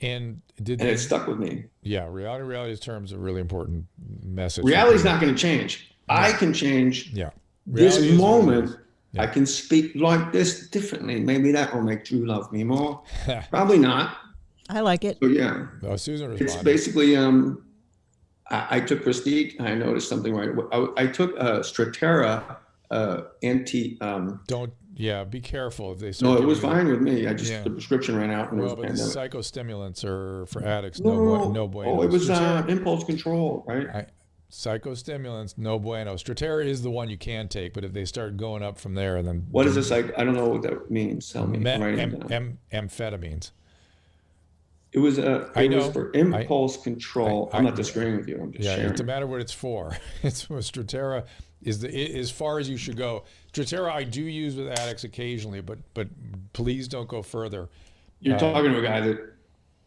And did And they? it stuck with me. Yeah, reality's terms are a really important message. Reality's not going to change. No. I can change Yeah. this Reality is what it moment. is. Yeah. I can speak like this differently. Maybe that will make Drew love me more. Probably not. I like it. But yeah, Well, Susan it's responded. basically. I took Prestige and I noticed something right away. I took Stratera anti. Don't. Yeah, be careful if they No, start. it was giving you fine with me. I just Yeah. the prescription ran out and there was Well, a but the pandemic. psychostimulants are for addicts. No, No bueno. oh, it was Stratera- impulse control, right? psychostimulants, no bueno. Stratera is the one you can take, but if they start going up from there, then What is this like? I don't know what that means. Tell me. I'm writing it down. amphetamines. It was I know. for impulse control. I'm not I- disagreeing with you. I'm just Yeah, sharing. it's a matter what it's for. It's Stratera is as far as you should go. Stratera I do use with addicts occasionally, but please don't go further. You're talking to a guy that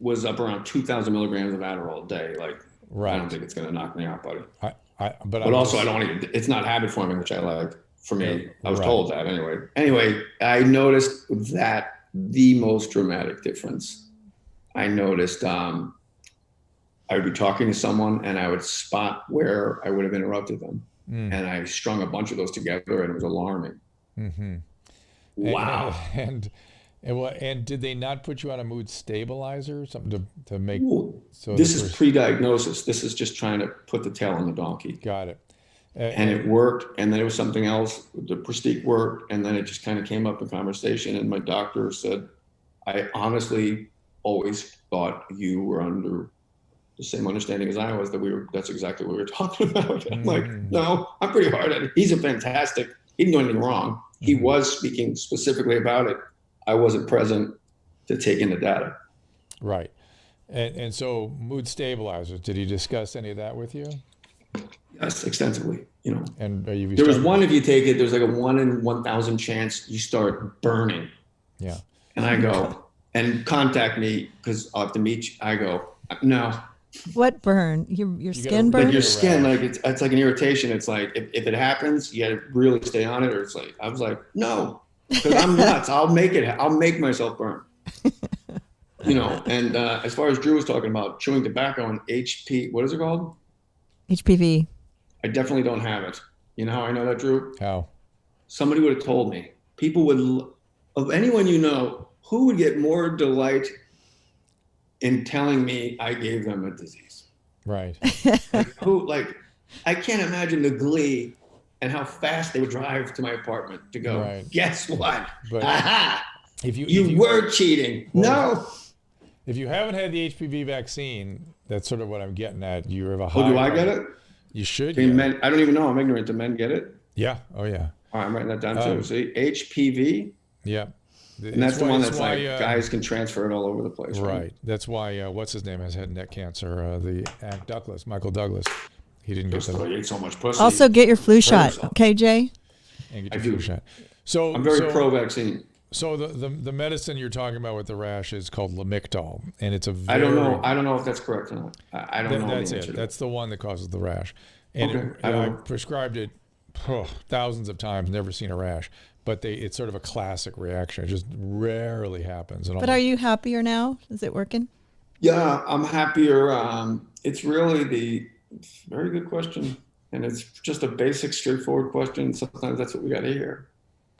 was up around 2,000 milligrams of Adderall a day. Like, I Right. don't think it's going to knock me out, buddy. But But also, I don't want to. It's not habit forming, which I like. For me, I was told that anyway. Anyway, I noticed that the most dramatic difference. I noticed I would be talking to someone and I would spot where I would have interrupted them. And I strung a bunch of those together and it was alarming. Mm-hmm. Wow. And did they not put you on a mood stabilizer, something to make? Ooh, So this is pre-diagnosis. This is just trying to put the tail on the donkey. Got it. And it worked. And then it was something else. The Prestige worked. And then it just kind of came up in conversation. And my doctor said, I honestly always thought you were under the same understanding as I was that's exactly what we were talking about. I'm like, no, I'm pretty hard at it. He's he didn't do anything wrong. He was speaking specifically about it. I wasn't present to take in the data. Right. And so mood stabilizers, did he discuss any of that with you? Yes, extensively, And there was one, if you take it, there's like a 1 in 1,000 chance you start burning. Yeah. And I go, and contact me because I'll have to meet you. I go, no. What burn? Your skin Like burn? your skin, like it's like an irritation. It's like if it happens, you got to really stay on it. Or it's like I was like, no, because I'm nuts. I'll make myself burn. And as far as Drew was talking about chewing tobacco and HP, what is it called? HPV. I definitely don't have it. You know how I know that, Drew? How? Somebody would have told me. People would, of anyone who would get more delight in telling me I gave them a disease? Right. I can't imagine the glee and how fast they would drive to my apartment to go, Right. guess what? But Aha! if you You were cheating. Well, No. if you haven't had the HPV vaccine, that's sort of what I'm getting at. You have a high. Oh, do I get it? You should. Can men, I don't even know. I'm ignorant. Do men get it? Yeah. Oh, yeah. All right, I'm writing that down too. See, HPV. Yeah. And that's the one that's like guys can transfer it all over the place. Right. That's why, what's his name has head and neck cancer. The Douglas, Michael Douglas. He didn't get that. He ate so much pussy. Also, get your flu shot, okay, Jay? And get your flu shot. So I'm very pro-vaccine. So the medicine you're talking about with the rash is called Lamictal, and it's a very, I don't know if that's correct or not. I don't know. That's it. That's the one that causes the rash. And I prescribed it thousands of times, never seen a rash. But it's sort of a classic reaction. It just rarely happens. But are you happier now? Is it working? Yeah, I'm happier. It's really very good question. And it's just a basic, straightforward question. Sometimes that's what we got to hear.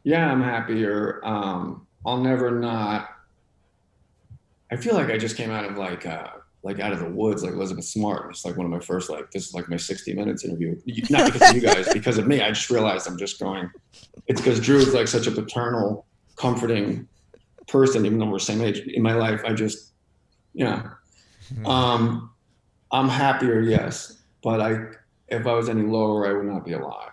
Yeah, I'm happier. I'll never not. I feel like I just came out of like out of the woods, like Elizabeth Smart. It's like one of my first, this is like my 60 Minutes interview. Not because of you guys, because of me. I just realized I'm just going. It's because Drew is like such a paternal, comforting person, even though we're the same age. In my life, I just, I'm happier, yes. But if I was any lower, I would not be alive.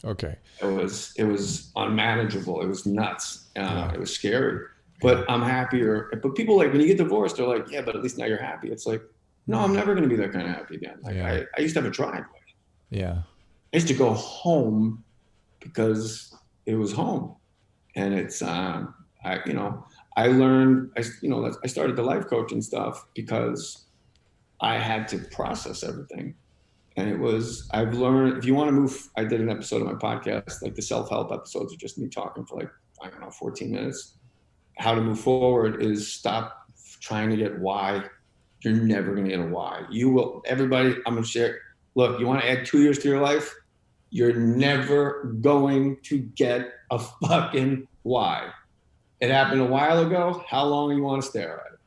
Okay. It was unmanageable. It was nuts. It was scary. But I'm happier. But people when you get divorced, they're like, yeah, but at least now you're happy. It's like, no, I'm never going to be that kind of happy again. I used to have a driveway. Yeah. I used to go home because it was home. And it's, I learned, I started the life coaching stuff because I had to process everything. And I've learned, if you want to move, I did an episode of my podcast, the self-help episodes are just me talking for 14 minutes. How to move forward is stop trying to get why. You're never going to get a why. You will, everybody, I'm going to share. Look, you want to add 2 years to your life? You're never going to get a fucking why. It happened a while ago. How long do you want to stare at it?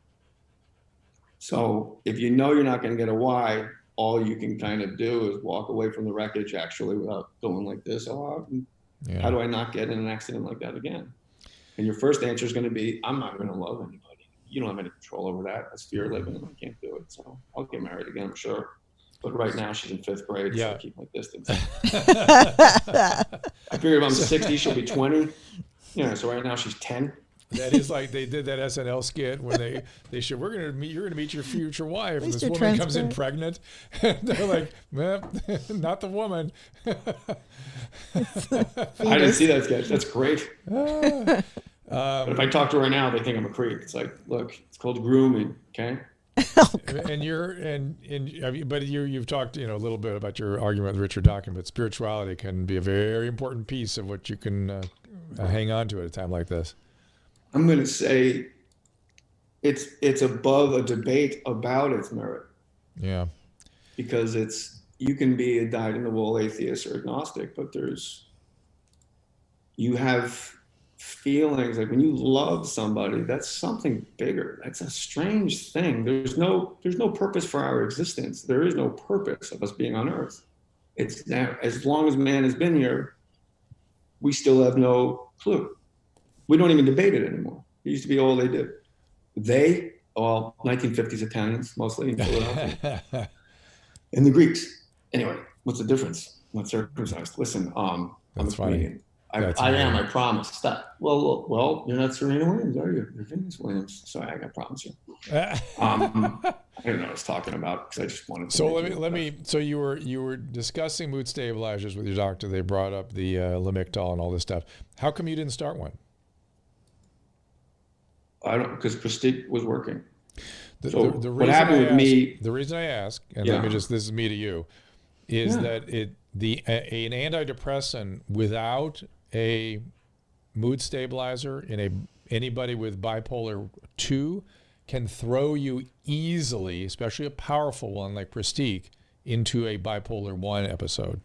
So if you know you're not going to get a why, all you can kind of do is walk away from the wreckage actually without going like this. How do I not get in an accident like that again? And your first answer is going to be, I'm not going to love anybody. You don't have any control over that. That's fear living and I can't do it. So I'll get married again, I'm sure. But right now she's in 5th grade, so I keep my distance. I figure if I'm 60, she'll be 20. So right now she's 10. That is like they did that SNL skit when they said you're gonna meet your future wife, and this woman comes in pregnant, and they're like, not the woman. I didn't see that sketch. That's great. But if I talk to her right now, they think I'm a creep. It's like, look, it's called grooming, okay? And you've talked a little bit about your argument with Richard Dawkins, but spirituality can be a very important piece of what you can hang on to at a time like this. I'm going to say it's above a debate about its merit. Yeah. Because you can be a dyed-in-the-wool atheist or agnostic, but you have feelings like when you love somebody, that's something bigger. That's a strange thing. There's no purpose for our existence. There is no purpose of us being on Earth. It's now, as long as man has been here, we still have no clue. We don't even debate it anymore. It used to be all they did. 1950s Italians, mostly in Philadelphia. And the Greeks. Anyway, what's the difference? I'm not circumcised. Listen, I'm a comedian. I am, I promise. Stop. Well, you're not Serena Williams, are you? You're Venus Williams. Sorry, I got problems here. I don't know what I was talking about because I just wanted to. So let me. So you were discussing mood stabilizers with your doctor. They brought up the Lamictal and all this stuff. How come you didn't start one? Because Prestige was working. What happened with me? The reason I ask, and this is me to you, is that an antidepressant without a mood stabilizer in anybody with bipolar 2 can throw you easily, especially a powerful one like Prestige, into a bipolar 1 episode.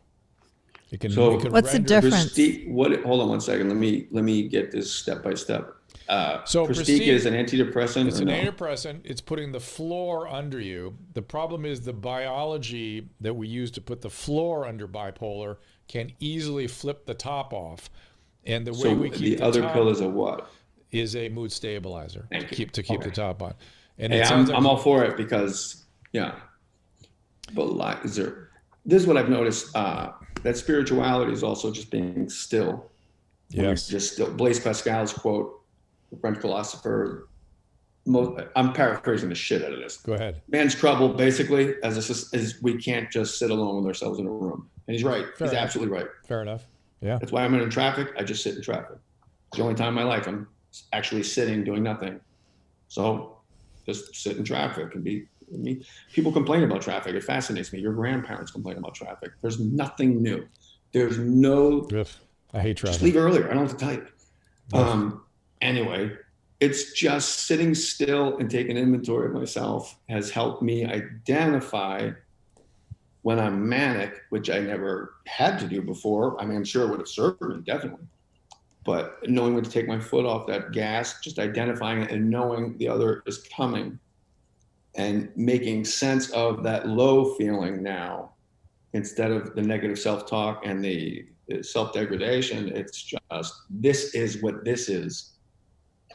It can. What's the difference? Hold on one second. Let me get this step by step. So Prestige is an antidepressant. It's an antidepressant. It's putting the floor under you. The problem is the biology that we use to put the floor under bipolar can easily flip the top off. And the way we keep the other pill is a what? Is a mood stabilizer to keep the top on. And Hey, it sounds I'm like all for it because, yeah. But like, this is what I've noticed, that spirituality is also just being still. When you're yes. just still. Blaise Pascal's quote, the French philosopher, I'm paraphrasing the shit out of this. Go ahead. Man's trouble, basically, as we can't just sit alone with ourselves in a room. And he's right. Fair He's enough. absolutely right. Fair enough. Yeah. That's why I'm in traffic. I just sit in traffic. It's the only time in my life I'm actually sitting doing nothing. So just sit in traffic and be. I mean, people complain about traffic. It fascinates me. Your grandparents complain about traffic. There's nothing new. There's no. I hate traffic. Just leave earlier. I don't have to tell you. Anyway, it's just sitting still and taking inventory of myself has helped me identify when I'm manic, which I never had to do before. I mean, I'm sure it would have served me, definitely. But knowing when to take my foot off that gas, just identifying it and knowing the other is coming and making sense of that low feeling now instead of the negative self-talk and the self-degradation. It's just, this is what this is.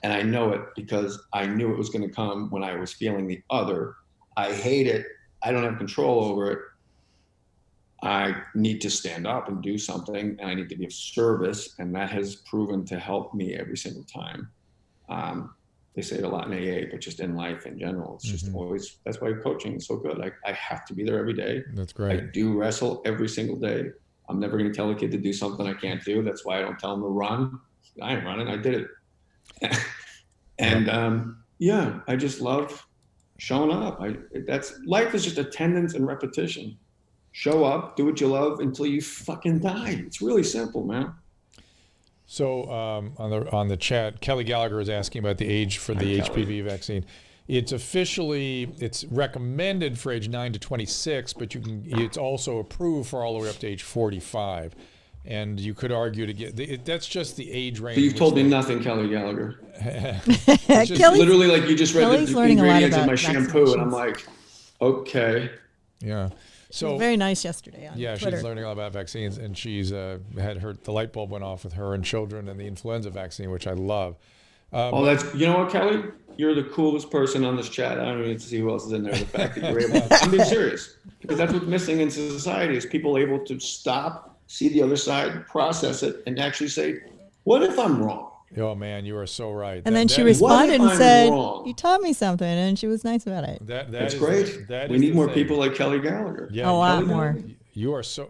And I know it because I knew it was going to come when I was feeling the other. I hate it. I don't have control over it. I need to stand up and do something, and I need to be of service. And that has proven to help me every single time. They say it a lot in AA, but just in life in general, it's just always, that's why coaching is so good. I have to be there every day. That's great. I do wrestle every single day. I'm never going to tell a kid to do something I can't do. That's why I don't tell them to run. I ain't running. I did it. And yeah, I just love showing up. Life is just attendance and repetition. Show up, do what you love until you fucking die. It's really simple, man. So on the chat, Kelly Gallagher is asking about the age for the HPV vaccine. It's recommended for age 9 to 26, but it's also approved for all the way up to age 45. And you could argue to get that's just the age range. So you've told me nothing, Kelly Gallagher. Literally, like you just read the ingredients of my shampoo, and I'm like, okay. Yeah. So very nice yesterday on Twitter. She's learning all about vaccines, and she's had the light bulb went off with her and children and the influenza vaccine, which I love. That's, you know what, Kelly? You're the coolest person on this chat. I don't even see who else is in there. The fact that you're able, I'm being serious, because that's what's missing in society is people able to stop, see the other side, process it, and actually say, what if I'm wrong? Oh man, you are so right. And then she responded and said, "You taught me something," and she was nice about it. That's great. We need more people like Kelly Gallagher. Yeah, a lot more. You are so.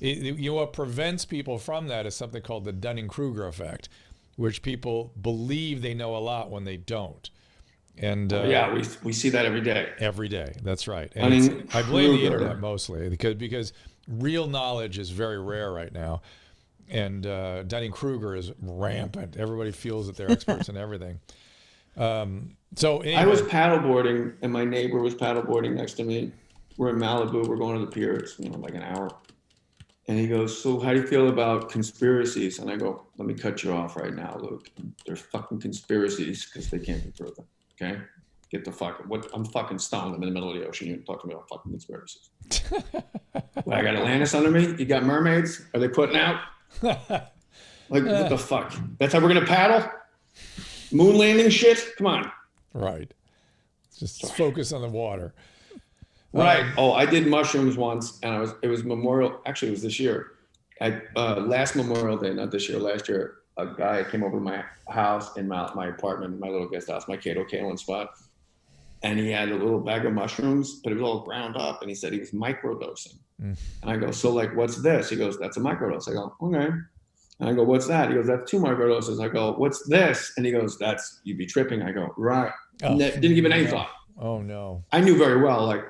What prevents people from that is something called the Dunning-Kruger effect, which people believe they know a lot when they don't. And yeah, we see that every day. Every day, that's right. And I blame the internet mostly because real knowledge is very rare right now. And Dunning-Kruger is rampant. Everybody feels that they're experts in everything. So anyway. I was paddleboarding, and my neighbor was paddleboarding next to me. We're in Malibu. We're going to the pier. It's like an hour. And he goes, "So how do you feel about conspiracies?" And I go, "Let me cut you off right now, Luke. They're fucking conspiracies because they can't be proven. Okay? Get the fuck. I'm fucking stoned. I'm in the middle of the ocean. You're talking about fucking conspiracies. I got Atlantis under me. You got mermaids. Are they putting out? Like, what the fuck? That's how we're gonna paddle? Moon landing shit? Come on." Right. Just focus on the water. Right. I did mushrooms once, and it was Memorial. Actually, it was this year. Last Memorial Day, not this year, last year. A guy came over to my house in my apartment, my little guest house, my Cato Kalin spot, and he had a little bag of mushrooms, but it was all ground up, and he said he was microdosing. And I go, "So like, what's this?" He goes, "That's a microdose." I go, "Okay." And I go, "What's that?" He goes, "That's 2 microdoses." I go, "What's this?" And he goes, "That's, you'd be tripping." I go, "Right." Didn't give it any thought. Oh no. I knew very well, like,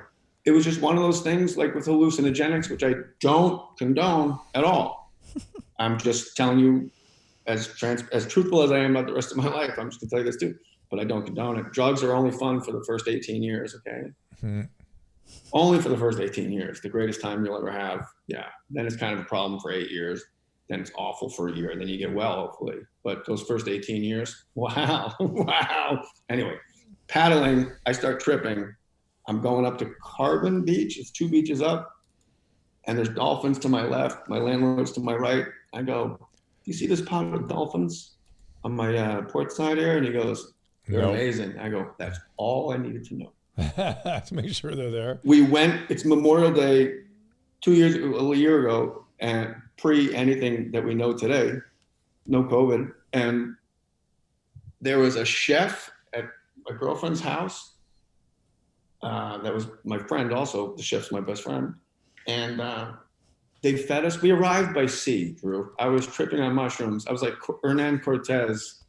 it was just one of those things, like with hallucinogenics, which I don't condone at all. I'm just telling you, as truthful as I am about the rest of my life, I'm just gonna tell you this too. But I don't condone it. Drugs are only fun for the first 18 years, okay? Only for the first 18 years, the greatest time you'll ever have. Yeah. Then it's kind of a problem for 8 years. Then it's awful for a year. Then you get well, hopefully. But those first 18 years, wow. Wow. Anyway, paddling, I start tripping. I'm going up to Carbon Beach. It's 2 beaches up. And there's dolphins to my left. My landlord's to my right. I go, "Do you see this pod of dolphins on my port side here?" And he goes, They're Nope. amazing. I go, that's all I needed to know. To make sure they're there. We went, it's Memorial Day a year ago, and pre anything that we know today, no COVID. And there was a chef at my girlfriend's house. That was my friend also. The chef's my best friend. And they fed us. We arrived by sea, Drew. I was tripping on mushrooms. I was like Hernan Cortez.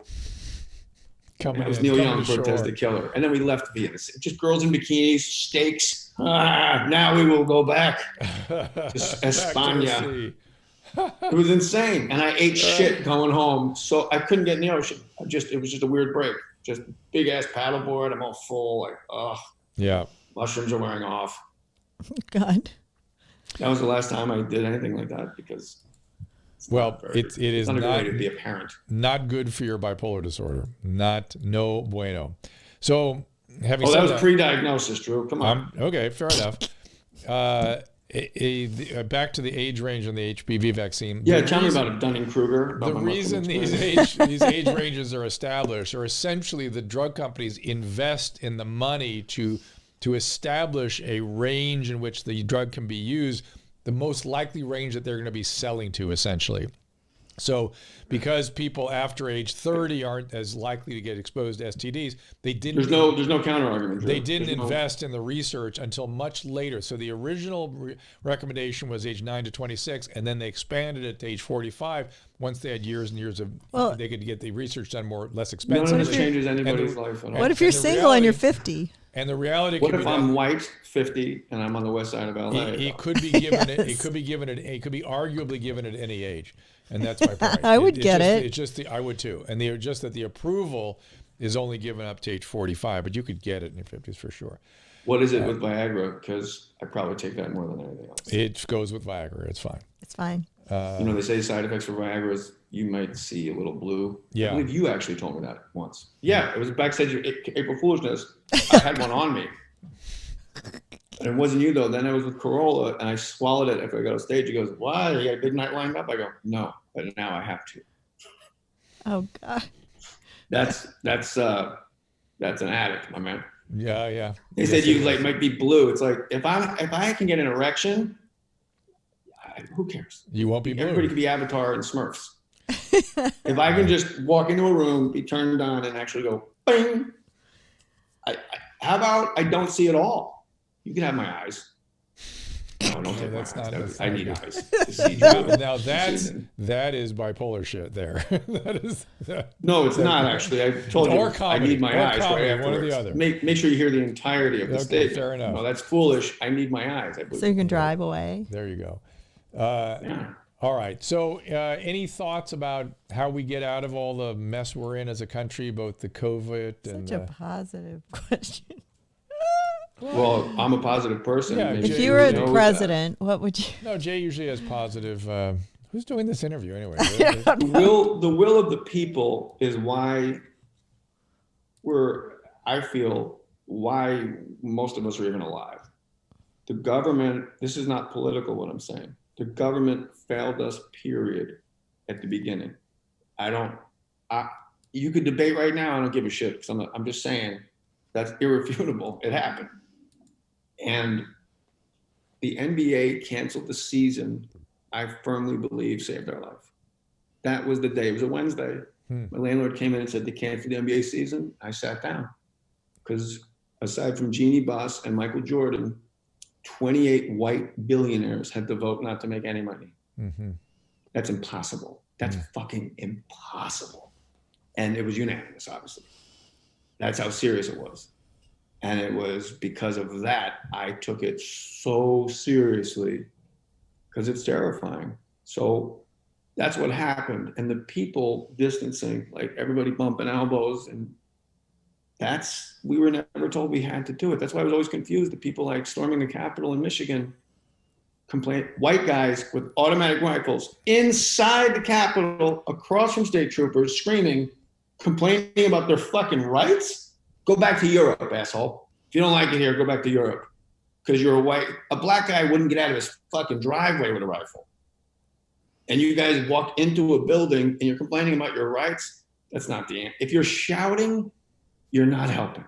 It was Neil Young Cortez, the killer. And then we left via just girls in bikinis, steaks. Now we will go back to España. It was insane. And I ate shit going home. So I couldn't get in the ocean. It was just a weird break. Just big ass paddleboard. I'm all full. Like, yeah. Mushrooms are wearing off. God. That was the last time I did anything like that because it is not a good not way to be a parent. Not good for your bipolar disorder. No bueno. So having said that was pre-diagnosis, Drew. Come on. Okay, fair enough. Back to the age range on the HPV vaccine. Yeah, tell me about it, Dunning-Kruger. The reason these age ranges are established are essentially the drug companies invest in the money to establish a range in which the drug can be used, the most likely range that they're going to be selling to, essentially. So because people after age 30 aren't as likely to get exposed to STDs, they didn't. There's no counter argument. They didn't invest in the research until much later. So the original recommendation was age 9 to 26, and then they expanded it to age 45 once they had years and years of they could get the research done less expensive. None of this changes anybody's life at all. What if you're single and you're 50? And the reality. What if I'm white, 50, and I'm on the west side of LA? He could be given it. He could be given it. He could be arguably given at any age, and that's my point. I would get it. It's just I would too, and they're just that the approval is only given up to age 45, but you could get it in your 50s for sure. What is it with Viagra? Because I probably take that more than anything else. It goes with Viagra. It's fine. It's fine. They say side effects for Viagra is you might see a little blue. Yeah. I believe you actually told me that once. Yeah, it was backstage April Foolishness. I had one on me. And it wasn't you though. Then I was with Corolla and I swallowed it after I got on stage. He goes, "Why? You got a big night lined up?" I go, "No, but now I have to." Oh God. That's an addict, my man. Yeah. They said you might be blue. It's like if I can get an erection, who cares? You won't be blue. Everybody could be Avatar and Smurfs. If I can just walk into a room, be turned on, and actually go, bing. How about I don't see at all? You can have my eyes. No, don't take that's my eyes. not. I need eyes to see. Now that is bipolar shit. There. No, it's not actually. I told you. Comedy, I need my eyes. Comedy, right one or the other. Make sure you hear the entirety of the statement. Fair enough. No, that's foolish. I need my eyes. So you can drive away. There you go. Yeah. All right. So, any thoughts about how we get out of all the mess we're in as a country, both the COVID and such a positive question. Well, I'm a positive person. Yeah, if you were the president, what would you? No, Jay usually has positive. Who's doing this interview anyway? The will of the people is why I feel why most of us are even alive. The government, this is not political what I'm saying. The government failed us, period, at the beginning. You could debate right now, I don't give a shit, because I'm just saying that's irrefutable. It happened. And the NBA canceled the season, I firmly believe saved our life. That was the day. It was a Wednesday. My landlord came in and said they canceled the NBA season. I sat down because aside from Jeannie Buss and Michael Jordan, 28 white billionaires had to vote not to make any money. Mm-hmm. That's impossible. That's fucking impossible. And it was unanimous, obviously. That's how serious it was. And it was because of that, I took it so seriously because it's terrifying. So that's what happened. And the people distancing, like everybody bumping elbows, and we were never told we had to do it. That's why I was always confused. The people like storming the Capitol in Michigan, white guys with automatic rifles inside the Capitol, across from state troopers, screaming, complaining about their fucking rights. Go back to Europe, asshole. If you don't like it here, go back to Europe. Because a black guy wouldn't get out of his fucking driveway with a rifle. And you guys walk into a building and you're complaining about your rights. That's not the answer. If you're shouting you're not helping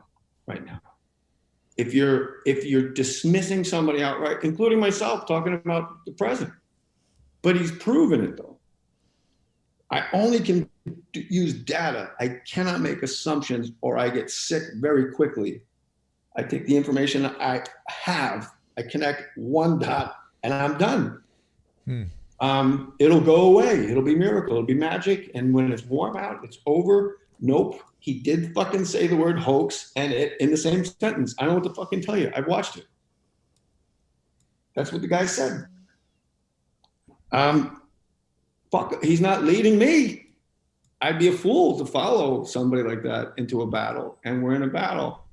right now. If you're dismissing somebody outright, including myself, talking about the president, but he's proven it though. I only can use data. I cannot make assumptions, or I get sick very quickly. I take the information I have, I connect one dot, and I'm done. It'll go away. It'll be miracle. It'll be magic. And when it's warm out, it's over. Nope. He did fucking say the word hoax, and it in the same sentence. I don't know what to fucking tell you. I've watched it. That's what the guy said. Fuck, he's not leading me. I'd be a fool to follow somebody like that into a battle, and we're in a battle.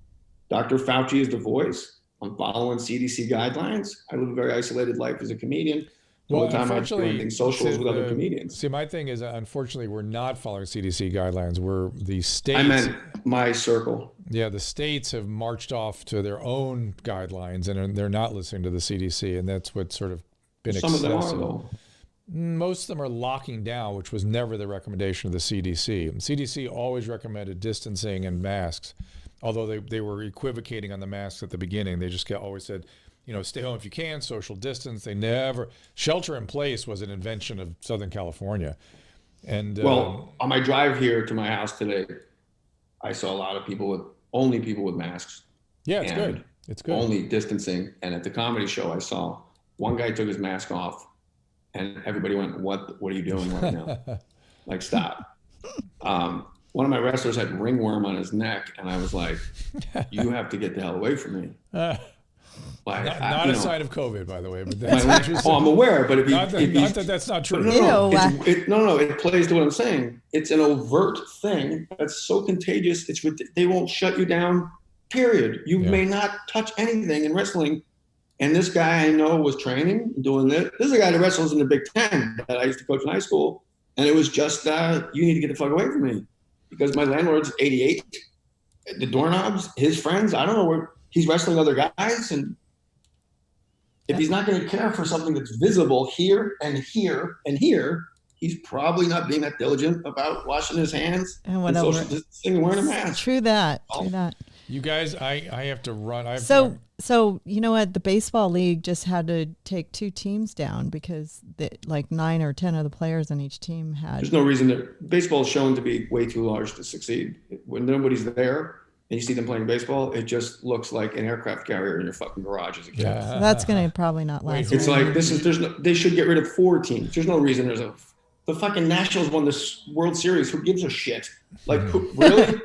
Dr. Fauci is the voice. I'm following CDC guidelines. I live a very isolated life as a comedian. The only time I do anything social is with other comedians. See, my thing is, unfortunately, we're not following CDC guidelines. We're the states. I meant my circle. Yeah, the states have marched off to their own guidelines, and they're not listening to the CDC, and that's what's sort of been excessive. Some of them are, though. Most of them are locking down, which was never the recommendation of the CDC. The CDC always recommended distancing and masks, although they were equivocating on the masks at the beginning. They just always said, stay home if you can, social distance. They never, shelter in place was an invention of Southern California. And well, on my drive here to my house today, I saw a lot of people with masks. Yeah, it's good. It's good. Only distancing. And at the comedy show, I saw one guy took his mask off, and everybody went, "What are you doing right now?" Like, stop. One of my wrestlers had ringworm on his neck, and I was like, "You have to get the hell away from me." Like, not a sign of COVID, by the way. But that's interesting. Oh, I'm aware, but not that that's not true. No, it plays to what I'm saying. It's an overt thing that's so contagious. They won't shut you down. Period. You may not touch anything in wrestling. And this guy I know was training, doing this. This is a guy that wrestles in the Big Ten that I used to coach in high school. And it was just, you need to get the fuck away from me. Because my landlord's 88. The doorknobs, his friends, I don't know where, he's wrestling other guys. And if he's not going to care for something that's visible here and here and here, he's probably not being that diligent about washing his hands and social distancing and wearing a mask. True that. You guys, I have to run. So you know what? The baseball league just had to take 2 teams down because like 9 or 10 of the players on each team had. There's no reason baseball is shown to be way too large to succeed. When nobody's there and you see them playing baseball, it just looks like an aircraft carrier in your fucking garage as a kid. So that's going to probably not last. It's like they should get rid of 4 teams. There's no reason the fucking Nationals won this World Series. Who gives a shit? Like, really?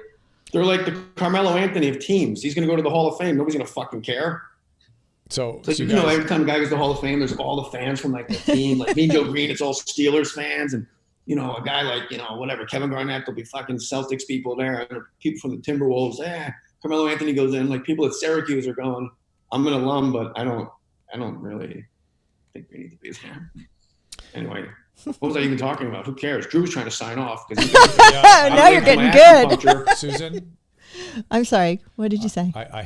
They're like the Carmelo Anthony of teams. He's going to go to the Hall of Fame. Nobody's going to fucking care. So every time a guy goes to the Hall of Fame, there's all the fans from like the team. Like me and Joe Green, it's all Steelers fans. And, a guy like, whatever, Kevin Garnett, there'll be fucking Celtics people there. And people from the Timberwolves. Carmelo Anthony goes in. Like people at Syracuse are going, I'm an alum, but I don't really think we need to be there. Anyway. What was I even talking about? Who cares? Drew was trying to sign off. Now you're getting good. Susan? I'm sorry. What did you say? I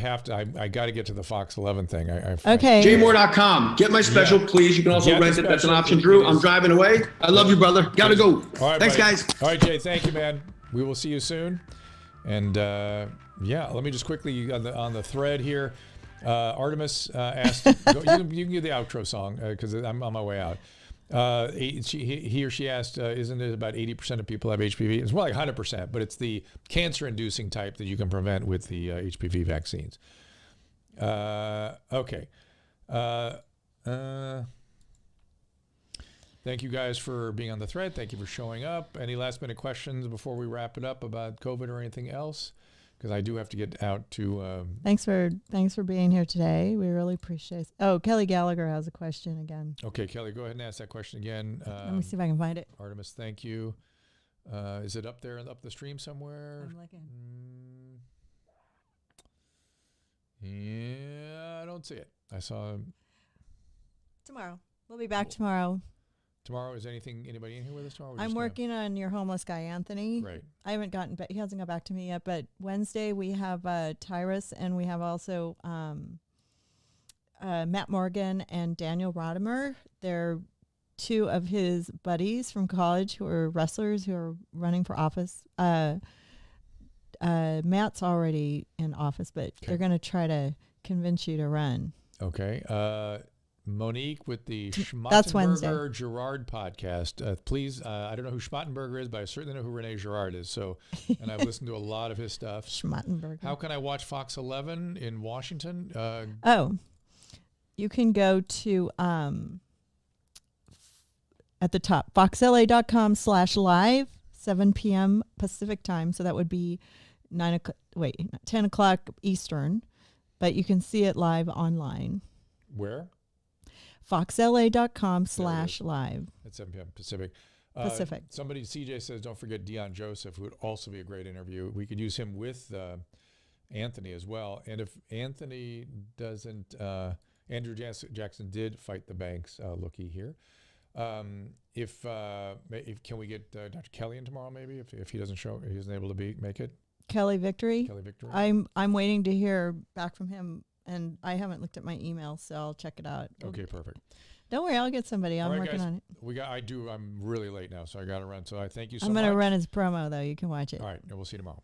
got to get to the Fox 11 thing. Okay. jmohr.com. Get my special, please. You can also rent it. That's an option. Drew, I'm driving away. I love you, brother. Got to go. All right, thanks, buddy. guys. All right, Jay. Thank you, man. We will see you soon. And let me just quickly on the thread here. Artemis asked, you can do the outro song because I'm on my way out. He or she asked, isn't it about 80% of people have HPV? It's more like 100%, but it's the cancer-inducing type that you can prevent with the HPV vaccines. Okay. Thank you guys for being on the thread. Thank you for showing up. Any last-minute questions before we wrap it up about COVID or anything else? Because I do have to get out to. Thanks for being here today. We really appreciate it. Oh, Kelly Gallagher has a question again. Okay, Kelly, go ahead and ask that question again. Let me see if I can find it. Artemis, thank you. Is it up there, up the stream somewhere? I'm looking. Yeah, I don't see it. I saw. Tomorrow. We'll be back tomorrow. Tomorrow, is anybody in here with us tomorrow? I'm working on your homeless guy, Anthony. Right. I haven't he hasn't got back to me yet, but Wednesday we have Tyrus, and we have also Matt Morgan and Daniel Rodimer. They're 2 of his buddies from college who are wrestlers who are running for office. Matt's already in office, but they're going to try to convince you to run. Okay. Monique with the That's Wednesday. Schmattenberger Girard podcast. Please, I don't know who Schmattenberger is, but I certainly know who Renee Girard is. So, and I've listened to a lot of his stuff. Schmattenberger. How can I watch Fox 11 in Washington? You can go to at the top, foxla.com/live, 7 p.m. Pacific time. So that would be 10 o'clock Eastern, but you can see it live online. Where? foxla.com/live. At 7 p.m. Pacific. Somebody, CJ says, don't forget Dion Joseph, who would also be a great interview. We could use him with Anthony as well. And if Anthony doesn't, Andrew Jackson did fight the banks, looky here. If can we get Dr. Kelly in tomorrow? Maybe if he doesn't show, he isn't able to make it. Kelly Victory. Kelly Victory. I'm waiting to hear back from him, and I haven't looked at my email, so I'll check it out. Okay, perfect. Don't worry, I'll get somebody. I'm working on it. I'm really late now, so I got to run. So I thank you so much. I'm going to run his promo though. You can watch it. All right, and we'll see you tomorrow.